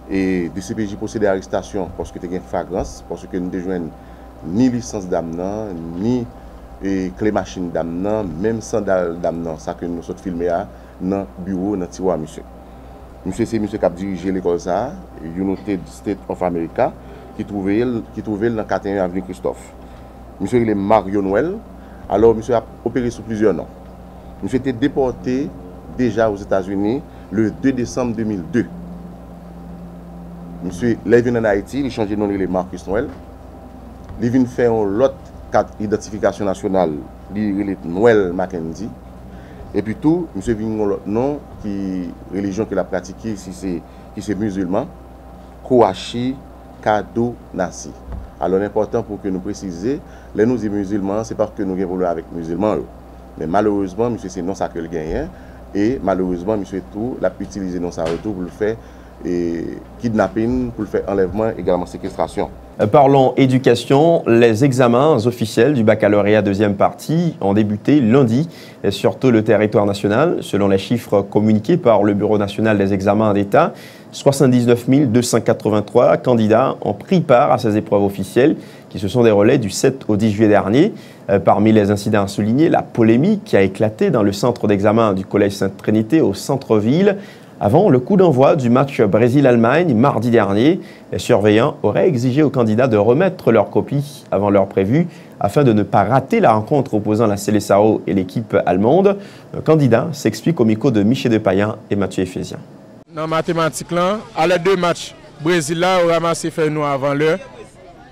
Et DCPJ procède à l'arrestation parce que tu as une flagrance, parce que nous ne jouons ni licence d'amenant, ni clé machine d'amenant, même sandal d'amenant, ça que nous sommes filmés dans le bureau, dans le tiroir, monsieur. Monsieur, c'est monsieur qui a dirigé l'école ça, United States of America, qui trouvait dans 41 avenue Christophe. Monsieur, il est Mario Noël. Alors, monsieur a opéré sous plusieurs noms. Monsieur était déporté déjà aux États-Unis le 2 décembre 2002. Monsieur, il est venu en Haïti, il a changé de nom, il est Marcus Noël. Il est venu faire une autre carte d'identification nationale, il est Noël Mackenzie. Et puis tout, monsieur vient l'autre nom, qui religion qu'il a pratiquée, si c'est musulman, Kouachi Kado Nassi. Alors l'important pour que nous précisions, les nous sommes musulmans, c'est parce que nous avons avec musulmans. Mais malheureusement, monsieur, c'est non ça que le gagne. Et malheureusement, monsieur tout, l'a utilisé non ça retour pour le faire kidnapping, pour le faire enlèvement, également séquestration. Parlons éducation. Les examens officiels du baccalauréat deuxième partie ont débuté lundi sur tout le territoire national. Selon les chiffres communiqués par le Bureau national des examens d'État, 79 283 candidats ont pris part à ces épreuves officielles qui se sont déroulées du 7 au 10 juillet dernier. Parmi les incidents à souligner, la polémique qui a éclaté dans le centre d'examen du Collège Sainte-Trinité au centre-ville. Avant le coup d'envoi du match Brésil-Allemagne mardi dernier, les surveillants auraient exigé aux candidats de remettre leurs copies avant l'heure prévue afin de ne pas rater la rencontre opposant la Seleção et l'équipe allemande. Le candidat s'explique au micro de Michel Depayan et Mathieu Ephésien. Dans la mathématique, à les deux matchs, Brésil là, on a ramassé fait nous avant l'heure.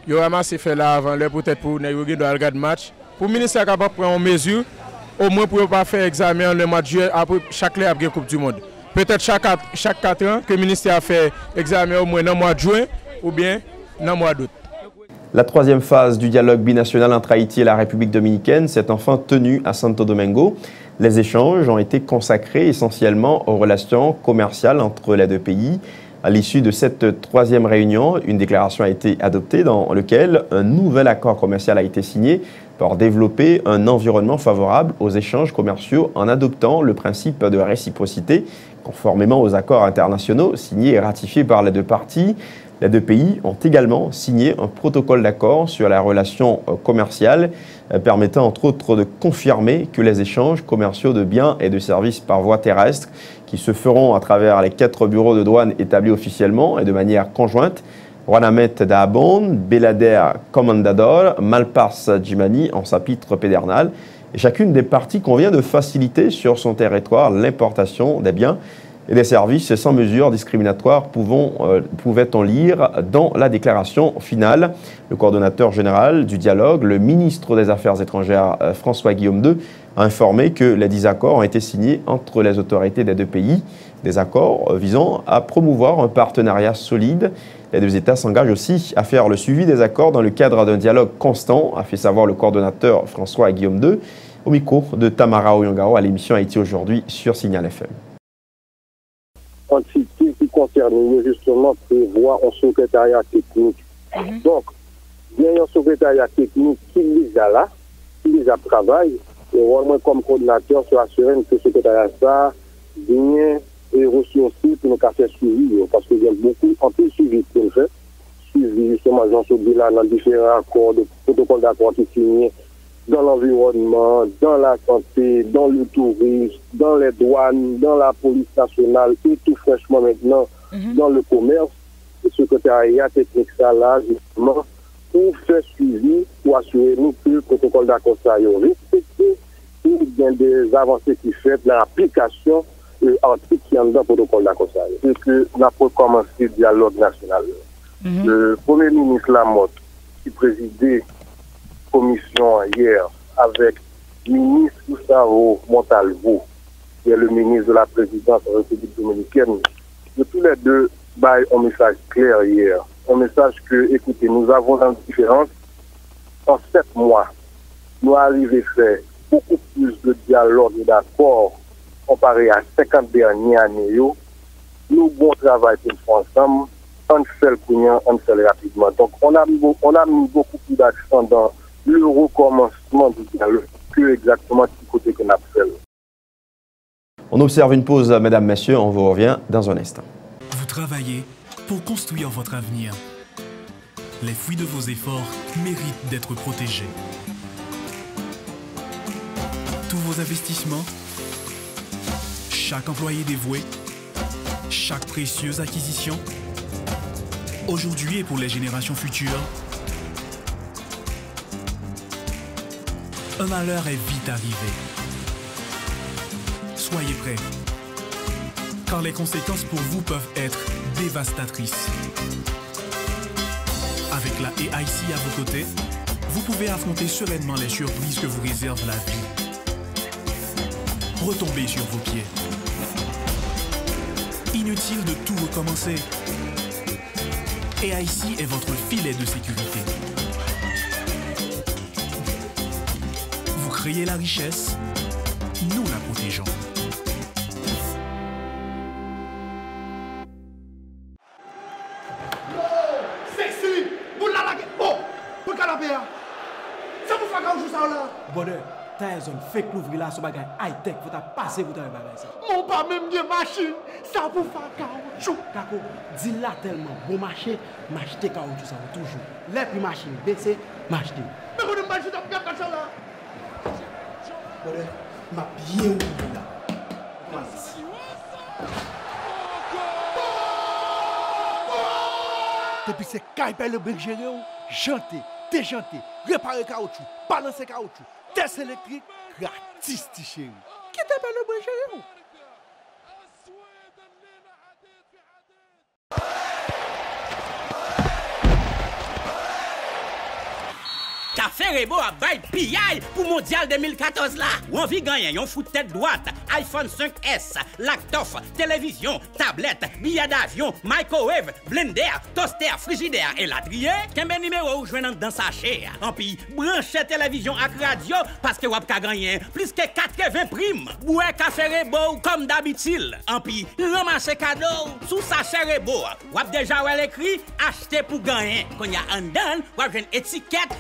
On a ramassé fait là avant l'heure, peut-être pour nous regarder le match. Pour le ministère capable de prendre une mesure, au moins pour ne pas faire examen le mois de juillet après chaque année après la Coupe du Monde. Peut-être chaque 4 ans que le ministère a fait examen au moins dans le mois de juin ou bien dans le mois d'août. La troisième phase du dialogue binational entre Haïti et la République dominicaine s'est enfin tenue à Santo Domingo. Les échanges ont été consacrés essentiellement aux relations commerciales entre les deux pays. À l'issue de cette troisième réunion, une déclaration a été adoptée dans laquelle un nouvel accord commercial a été signé pour développer un environnement favorable aux échanges commerciaux en adoptant le principe de réciprocité, conformément aux accords internationaux signés et ratifiés par les deux parties. Les deux pays ont également signé un protocole d'accord sur la relation commerciale permettant entre autres de confirmer que les échanges commerciaux de biens et de services par voie terrestre qui se feront à travers les 4 bureaux de douane établis officiellement et de manière conjointe, Guanamet d'Abon, Belader Comandador, Malpars Djimani en chapitre pédernal. Et chacune des parties convient de faciliter sur son territoire l'importation des biens et des services sans mesure discriminatoire, pouvait-on lire dans la déclaration finale. Le coordonnateur général du dialogue, le ministre des Affaires étrangères François Guillaume II, a informé que les 10 accords ont été signés entre les autorités des deux pays. Des accords visant à promouvoir un partenariat solide. Les deux États s'engagent aussi à faire le suivi des accords dans le cadre d'un dialogue constant, a fait savoir le coordonnateur François Guillaume II au micro de Tamara Oyongao à l'émission Haïti aujourd'hui sur Signal FM. Entité qui concerne justement prévoir un secrétariat technique. Donc, il y a un secrétariat technique qui est là, qui déjà travaille, et moi comme coordinateur, je assurer que ce secrétariat ça bien et ressourcé pour nous faire suivi, parce qu'il y a beaucoup en plus suivi pour le faire. Suivi justement Jean Sobila dans différents accords, de protocoles d'accord qui signés dans l'environnement, dans la santé, dans le tourisme, dans les douanes, dans la police nationale et tout fraîchement maintenant dans le commerce. Le secrétariat technique ça là, justement, pour faire suivi, pour assurer nous que le protocole d'accord ça est respecté, et il y a des avancées qui fait dans l'application article qui est dans le protocole d'accord ça. Et que nous avons commencé le dialogue national. Le Premier ministre Lamotte, qui présidait commission hier avec le ministre Gustavo Montalvo, qui est le ministre de la présidence de la République dominicaine, de tous les deux baillent un message clair hier. Un message que, écoutez, nous avons une différence. En 7 mois, nous arrivons à faire beaucoup plus de dialogue et d'accords comparé à 50 dernières années. Nous, bon travail pour nous ensemble, on fait le poignant, on fait rapidement. Donc, on a mis beaucoup plus d'accent dans le recommencement du dialogue que exactement du côté qu'on a fait. On observe une pause, mesdames, messieurs, on vous revient dans un instant. Vous travaillez pour construire votre avenir. Les fruits de vos efforts méritent d'être protégés. Tous vos investissements, chaque employé dévoué, chaque précieuse acquisition, aujourd'hui et pour les générations futures, un malheur est vite arrivé. Soyez prêts, car les conséquences pour vous peuvent être dévastatrices. Avec la AIC à vos côtés, vous pouvez affronter sereinement les surprises que vous réserve la vie. Retombez sur vos pieds. Inutile de tout recommencer. AIC est votre filet de sécurité. Vous créez la richesse, nous la protégeons. Sexy! Vous la laguez! Oh! Pour canapé! Ça vous fait quand je joue ça là? Bonheur, t'as un fake l'ouvrir là, ce bagage high-tech, faut passer pour t'avoir bagage ça. Mon pas même bien machine, ça vous fait caoutchouc. D'accord, dis là tellement, bon marché, m'acheter caoutchouc ça toujours. Les prix machine baissé, m'acheter. Mais vous ne m'achetez pas comme ça là? Bonheur, m'a bien ouvert là. Depuis c'est Kaipel le brick géré, janté, déjanté, réparer caoutchouc, balancer caoutchouc, test électrique, gratis, chéri. Qui t'appelle le brick géré? Café Rebo a bail pillage pour Mondial 2014 là. Ou envie gagner, yon fout tête droite, iPhone 5S, laptop, télévision, tablette, billet d'avion, microwave, blender, toaster, frigidaire et latrier. Kembe numéro ou joignant dans sachet. En puis, branchez télévision avec radio parce que wap ka gagner plus que 80 primes. Boué Café Rebo comme d'habitude. En puis, ramassez cadeau sous sachet Rebo. Wap déjà ou écrit acheter pour gagner. Quand y a un dan, wap une étiquette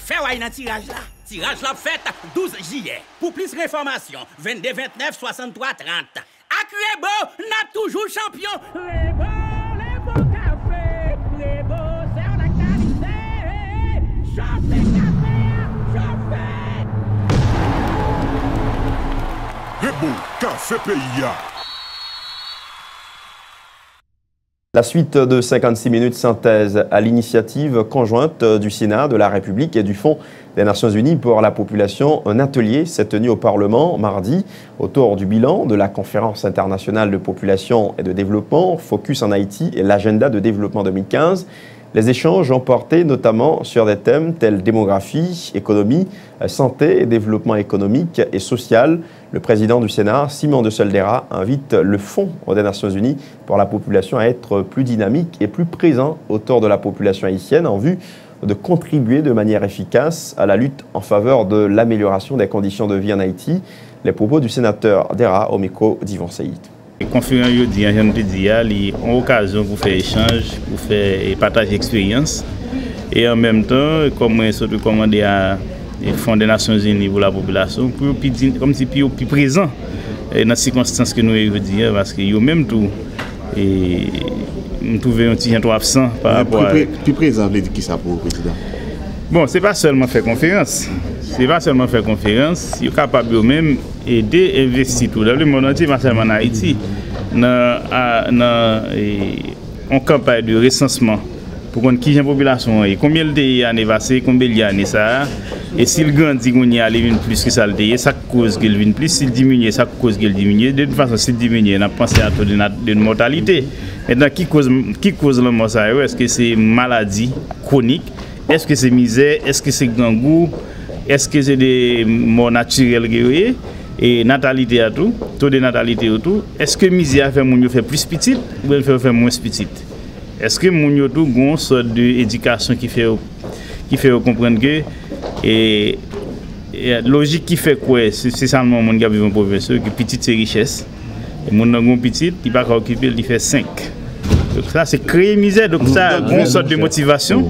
fait un tirage là. Tirage là fait 12 juillet. Pour plus d'informations, 22 29 63 30. À Rebo, n'a toujours champion. Rebo, les bons cafés. Rebo, c'est la qualité. Chauffez café, chauffez. Rebo, café PIA. La suite de 56 minutes synthèse à l'initiative conjointe du Sénat, de la République et du Fonds des Nations Unies pour la population. Un atelier s'est tenu au Parlement mardi autour du bilan de la conférence internationale de population et de développement, Focus en Haïti et l'agenda de développement 2015. Les échanges ont porté notamment sur des thèmes tels démographie, économie, santé et développement économique et social. Le président du Sénat, Simon de Soldera, invite le Fonds des Nations Unies pour la population à être plus dynamique et plus présent autour de la population haïtienne en vue de contribuer de manière efficace à la lutte en faveur de l'amélioration des conditions de vie en Haïti. Les propos du sénateur Dera au micro d'Yvon Saïd. Les conférences, il ont occasion pour faire échange, pour faire partage d'expérience. Et en même temps, comme je suis commandé à le Fonds des Nations Unies pour la population, pour comme si plus présent dans les circonstances que nous vivons, parce que nous même tout, et nous trouvons un petit peu absent par rapport à... Plus présent, vous qui ça pour le président? Bon, ce n'est pas seulement faire conférence. C'est pas seulement faire conférence, il est capable de même aider à investir tout dans le monde entier, pas seulement en Haïti, dans une campagne de recensement pour qu'on qui est la population, combien de pays a passé, combien de années ça, et s'il grandit, il y a plus que ça, ça cause qu'il vienne plus, s'il diminue, ça cause qu'il diminue. De toute façon, s'il diminue, on a pensé à taux de mortalité. Maintenant, qui cause la mort? Est-ce que c'est maladie chronique? Est-ce que c'est misère? Est-ce que c'est gangou? Est-ce que c'est des morts naturelles et natalité à tout, taux de natalité à tout? Est-ce que misère fait mon fait plus petit ou elle fait moins petit? Est-ce que mon yo tout gon sorte d'éducation qui fait comprendre que et logique qui fait quoi? C'est seulement mon gars vivant professeur que petite c'est richesse. Et mon gon petit, il va occuper il fait 5. Donc ça c'est créer misère, donc ça une sorte de motivation,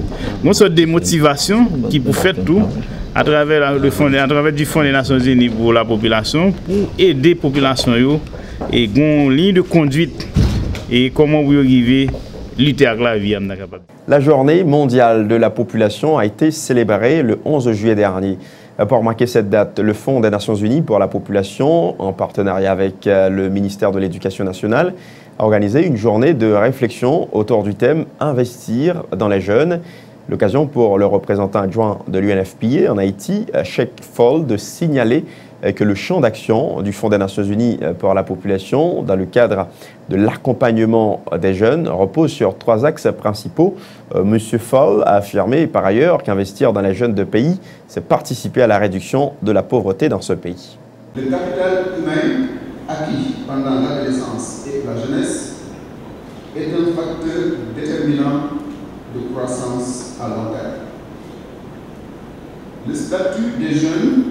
qui pour faire tout à travers du Fonds des Nations Unies pour la population, pour aider la population et une ligne de conduite et comment vous arrivez à lutter avec la vie. La journée mondiale de la population a été célébrée le 11 juillet dernier. Pour marquer cette date, le Fonds des Nations Unies pour la population, en partenariat avec le ministère de l'Éducation nationale, a organisé une journée de réflexion autour du thème « Investir dans les jeunes ». L'occasion pour le représentant adjoint de l'UNFPA en Haïti, Cheikh Fall, de signaler que le champ d'action du Fonds des Nations Unies pour la population, dans le cadre de l'accompagnement des jeunes, repose sur 3 axes principaux. Monsieur Fall a affirmé par ailleurs qu'investir dans les jeunes de pays, c'est participer à la réduction de la pauvreté dans ce pays. Le capital humain acquis pendant l'adolescence et la jeunesse est un facteur déterminant de croissance à long terme. Le statut des jeunes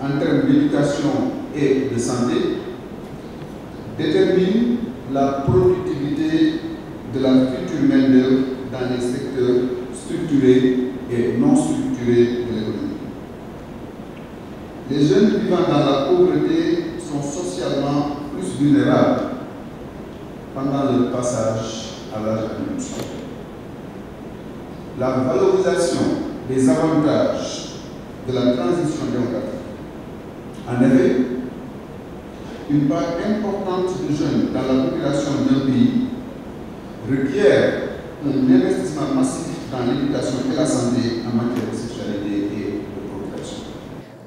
en termes d'éducation et de santé détermine la productivité de la future main-d'œuvre dans les secteurs structurés et non structurés de l'économie. Les jeunes vivant dans la pauvreté sont socialement plus vulnérables pendant le passage à l'âge adulte. La valorisation des avantages de la transition démographique. En effet, une part importante de jeunes dans la population d'un pays requiert un investissement massif dans l'éducation et la santé en matière de sexualité et de procréation.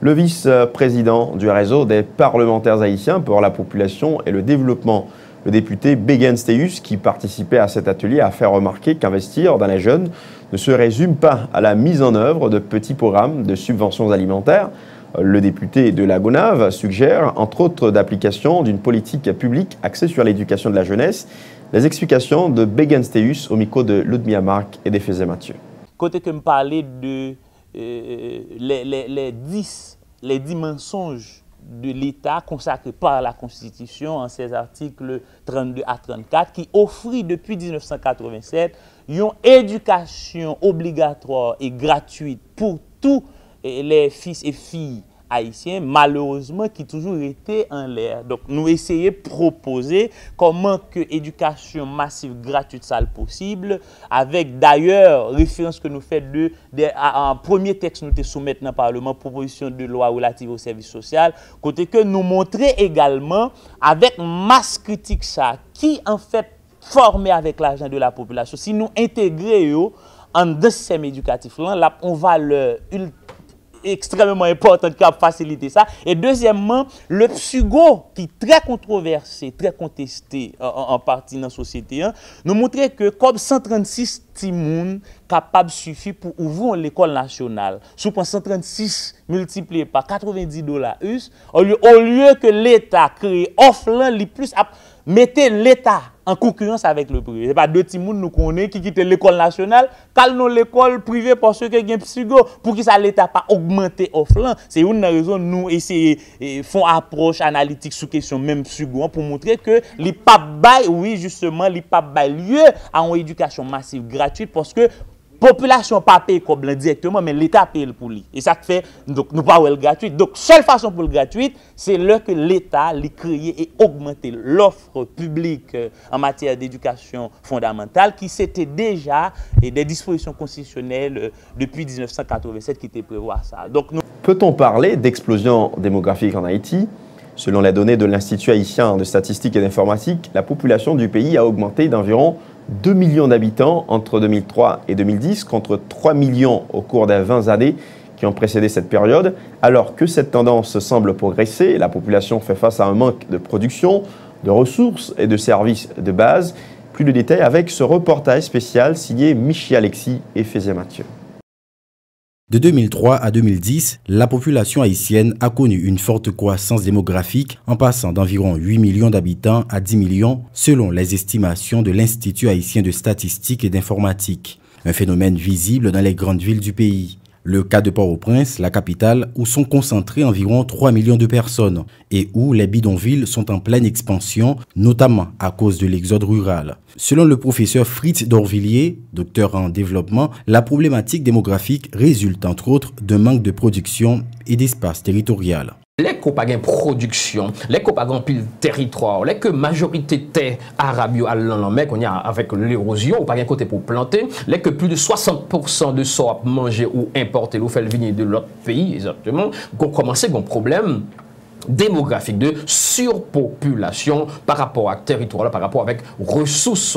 Le vice-président du réseau des parlementaires haïtiens pour la population et le développement, le député Béguin Stéus, qui participait à cet atelier, a fait remarquer qu'investir dans les jeunes ne se résume pas à la mise en œuvre de petits programmes de subventions alimentaires. Le député de la Gonave suggère, entre autres, d'application d'une politique publique axée sur l'éducation de la jeunesse. Les explications de Béguin Stéus au micro de Ludmilla Marc et d'Efézé Mathieu. Côté que me parlait de les 10 mensonges de l'État consacrés par la Constitution en ses articles 32 à 34 qui offrit depuis 1987 une éducation obligatoire et gratuite pour tous les fils et filles haïtiens, malheureusement, qui toujours été en l'air. Donc, nous essayons de proposer comment que l'éducation massive gratuite ça possible, avec d'ailleurs référence que nous faisons un premier texte nous soumettre dans le Parlement, proposition de loi relative au service social, côté que nous montrer également avec masse critique ça, qui en fait formé avec l'argent de la population. Si nous intégrons en deux systèmes éducatifs, là, on va extrêmement importante qui a facilité ça. Et deuxièmement, le PSUGO, qui est très controversé, très contesté en partie dans la société, nous montrait que comme 136 timoun capable suffit pour ouvrir l'école nationale. Sous 136 multiplié par $90 US, au lieu que l'État crée offre li plus mettez l'État en concurrence avec le privé. Ce n'est pas deux timoun nous connaissons qui quittent l'école nationale, calent l'école privée parce que y a un psygo pour que ça l'État pas augmenter offre. C'est une raison nous essayer font approche analytique sur question même psygo pour montrer que les pas bail oui justement les pas bail lieu à une éducation massive gratuite parce que population pas paye comme directement, mais l'État paye pour lui. Et ça fait, donc, nous pas le gratuit. Donc, seule façon pour le gratuit, c'est là que l'État lui crée et augmenter l'offre publique en matière d'éducation fondamentale, qui c'était déjà des dispositions constitutionnelles depuis 1987 qui étaient prévoir ça. Donc, Peut-on parler d'explosion démographique en Haïti? Selon les données de l'Institut haïtien de statistique et d'informatique, la population du pays a augmenté d'environ 2 millions d'habitants entre 2003 et 2010 contre 3 millions au cours des 20 années qui ont précédé cette période. Alors que cette tendance semble progresser, la population fait face à un manque de production, de ressources et de services de base. Plus de détails avec ce reportage spécial signé Michi Alexis et Fézé Mathieu. De 2003 à 2010, la population haïtienne a connu une forte croissance démographique en passant d'environ 8 millions d'habitants à 10 millions selon les estimations de l'Institut haïtien de statistique et d'informatique. Un phénomène visible dans les grandes villes du pays. Le cas de Port-au-Prince, la capitale, où sont concentrés environ 3 millions de personnes et où les bidonvilles sont en pleine expansion, notamment à cause de l'exode rural. Selon le professeur Fritz Dorvillier, docteur en développement, la problématique démographique résulte entre autres d'un manque de production et d'espace territorial. Les copains production, les copains pile territoire, les que majorité terre arabe qu'on y a avec l'érosion, ou pas un côté pour planter, les que plus de 60% de ça à manger ou importer ou faire venir de l'autre pays, exactement, qu'on commence à un problème démographique de surpopulation par rapport à territoire, par rapport avec ressources.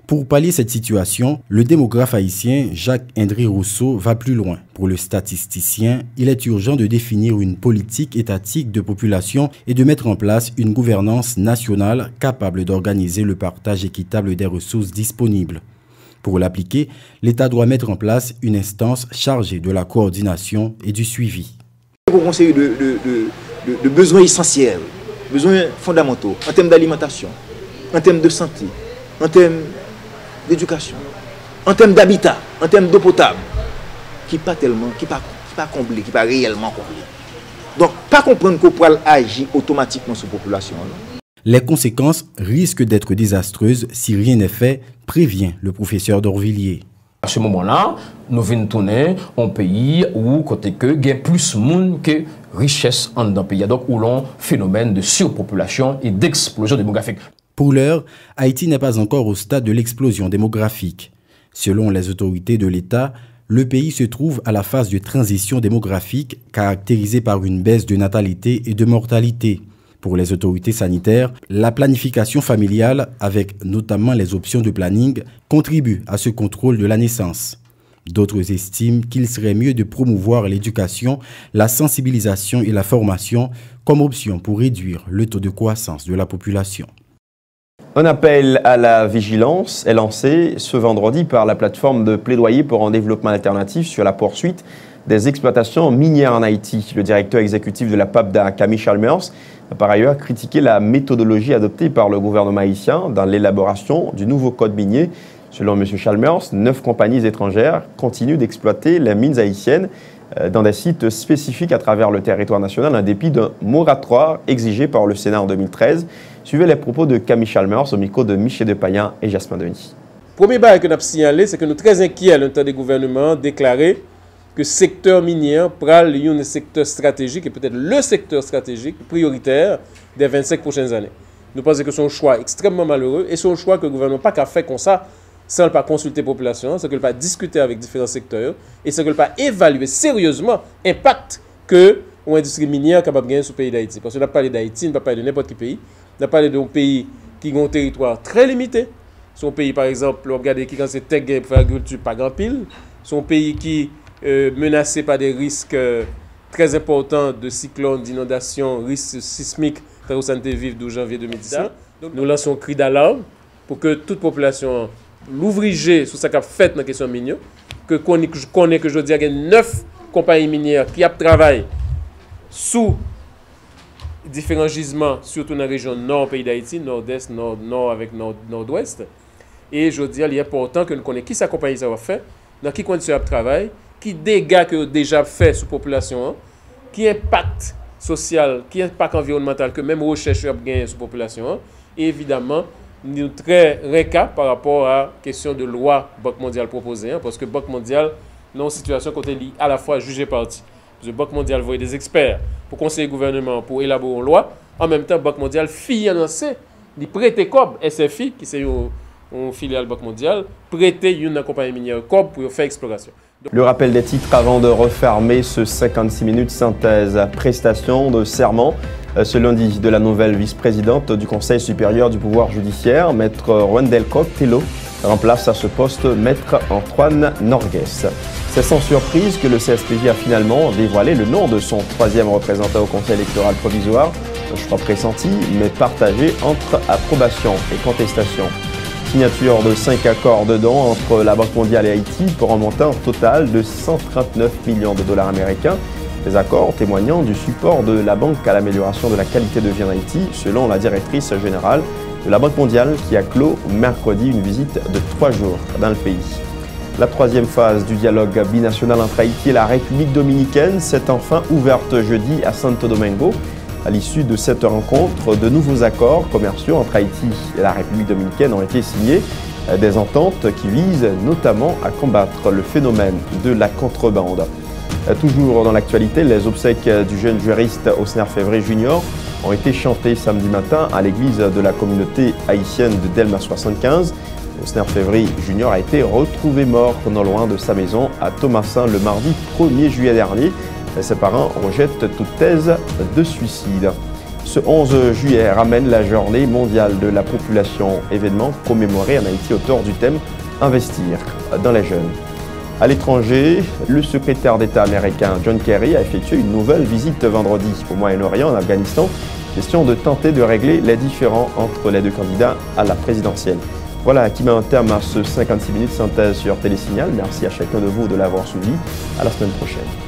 Pour pallier cette situation, le démographe haïtien Jacques-André Rousseau va plus loin. Pour le statisticien, il est urgent de définir une politique étatique de population et de mettre en place une gouvernance nationale capable d'organiser le partage équitable des ressources disponibles. Pour l'appliquer, l'État doit mettre en place une instance chargée de la coordination et du suivi. Pour conseiller de besoins essentiels, besoins fondamentaux, en termes d'alimentation, en termes de santé, en termes d'éducation, en termes d'habitat, en termes d'eau potable, qui pas comblé, qui pas réellement comblé. Donc, pas comprendre qu'on peut agir automatiquement sur la population. Les conséquences risquent d'être désastreuses si rien n'est fait, prévient le professeur Dorvillier. À ce moment-là, nous venons tourner un pays où côté que il y a plus de monde que richesse dans le pays. Donc, où l'on phénomène de surpopulation et d'explosion démographique. Pour l'heure, Haïti n'est pas encore au stade de l'explosion démographique. Selon les autorités de l'État, le pays se trouve à la phase de transition démographique caractérisée par une baisse de natalité et de mortalité. Pour les autorités sanitaires, la planification familiale, avec notamment les options de planning, contribue à ce contrôle de la naissance. D'autres estiment qu'il serait mieux de promouvoir l'éducation, la sensibilisation et la formation comme option pour réduire le taux de croissance de la population. Un appel à la vigilance est lancé ce vendredi par la plateforme de plaidoyer pour un développement alternatif sur la poursuite des exploitations minières en Haïti. Le directeur exécutif de la PAPDA, Camille Chalmers, a par ailleurs critiqué la méthodologie adoptée par le gouvernement haïtien dans l'élaboration du nouveau code minier. Selon M. Chalmers, 9 compagnies étrangères continuent d'exploiter les mines haïtiennes dans des sites spécifiques à travers le territoire national, en dépit d'un moratoire exigé par le Sénat en 2013. Suivez les propos de Camille Chalmers au micro de Michel Depayen et Jasmin Denis. Premier bail que nous avons signalé, c'est que nous sommes très inquiets à l'intérieur du gouvernement déclaré que le secteur minier pral un secteur stratégique et peut-être le secteur stratégique prioritaire des 25 prochaines années. Nous pensons que c'est un choix extrêmement malheureux et c'est un choix que le gouvernement n'a pas fait comme ça sans ne pas consulter la population, sans ne pas discuter avec différents secteurs et sans ne pas évaluer sérieusement l'impact que l'industrie minière est capable de gagner sur le pays d'Haïti. Parce qu'on a parlé d'Haïti, on ne peut pas parler de n'importe quel pays. On a parlé d'un pays qui a un territoire très limité. Son pays, par exemple, on regarde qui quand c'est terre pour faire agriculture, pas grand pile. Son pays qui menacés par des risques très importants de cyclones, d'inondations, risques sismiques, très santé vive 12 janvier 2017. Donc, nous lançons un cri d'alarme pour que toute population l'ouvriger sur ce qu'a fait dans la question minière, que je connais que je dis qu'il y a 9 compagnies minières qui travaillent sous différents gisements, surtout dans la région nord pays d'Haïti, nord-est, nord avec nord-ouest. Et je dis qu'il est important que nous connaissions qui sa compagnie ça va faire, dans quelles conditions de travail, qui dégâts que déjà fait sur la population, qui impact social, qui impact environnemental, que même recherche a gagné sur la population. Et évidemment, nous très récap par rapport à la question de loi Banque mondiale proposée, parce que Banque mondiale, dans une situation côté à la fois jugée partie. Parce que Banque mondiale voit des experts pour conseiller le gouvernement pour élaborer une loi. En même temps, Banque mondiale fit annoncer, il prêter COB, SFI, qui c'est une filiale Banque mondiale, prêter une compagnie minière COB pour faire exploration. Le rappel des titres avant de refermer ce 56 minutes synthèse. Prestation de serment ce lundi de la nouvelle vice-présidente du Conseil supérieur du pouvoir judiciaire, Maître Rwendelko Tello, remplace à ce poste Maître Antoine Norgues. C'est sans surprise que le CSPJ a finalement dévoilé le nom de son troisième représentant au Conseil électoral provisoire. Un choix pressenti, mais partagé entre approbation et contestation. Signature de 5 accords de dons entre la Banque mondiale et Haïti pour un montant total de 139 millions de dollars américains. Des accords témoignant du support de la banque à l'amélioration de la qualité de vie en Haïti, selon la directrice générale de la Banque mondiale qui a clos mercredi une visite de 3 jours dans le pays. La troisième phase du dialogue binational entre Haïti et la République dominicaine s'est enfin ouverte jeudi à Santo Domingo. À l'issue de cette rencontre, de nouveaux accords commerciaux entre Haïti et la République dominicaine ont été signés. Des ententes qui visent notamment à combattre le phénomène de la contrebande. Toujours dans l'actualité, les obsèques du jeune juriste Osner Février Jr. ont été chantées samedi matin à l'église de la communauté haïtienne de Delma 75. Osner Février Jr. a été retrouvé mort non loin de sa maison à Thomasin le mardi 1er juillet dernier. Ses parents rejettent toute thèse de suicide. Ce 11 juillet ramène la journée mondiale de la population, événement commémoré en Haïti autour du thème « Investir dans les jeunes ». À l'étranger, le secrétaire d'État américain John Kerry a effectué une nouvelle visite vendredi au Moyen-Orient, en Afghanistan. Question de tenter de régler les différends entre les deux candidats à la présidentielle. Voilà qui met un terme à ce 56 minutes synthèse sur Télésignal. Merci à chacun de vous de l'avoir suivi. À la semaine prochaine.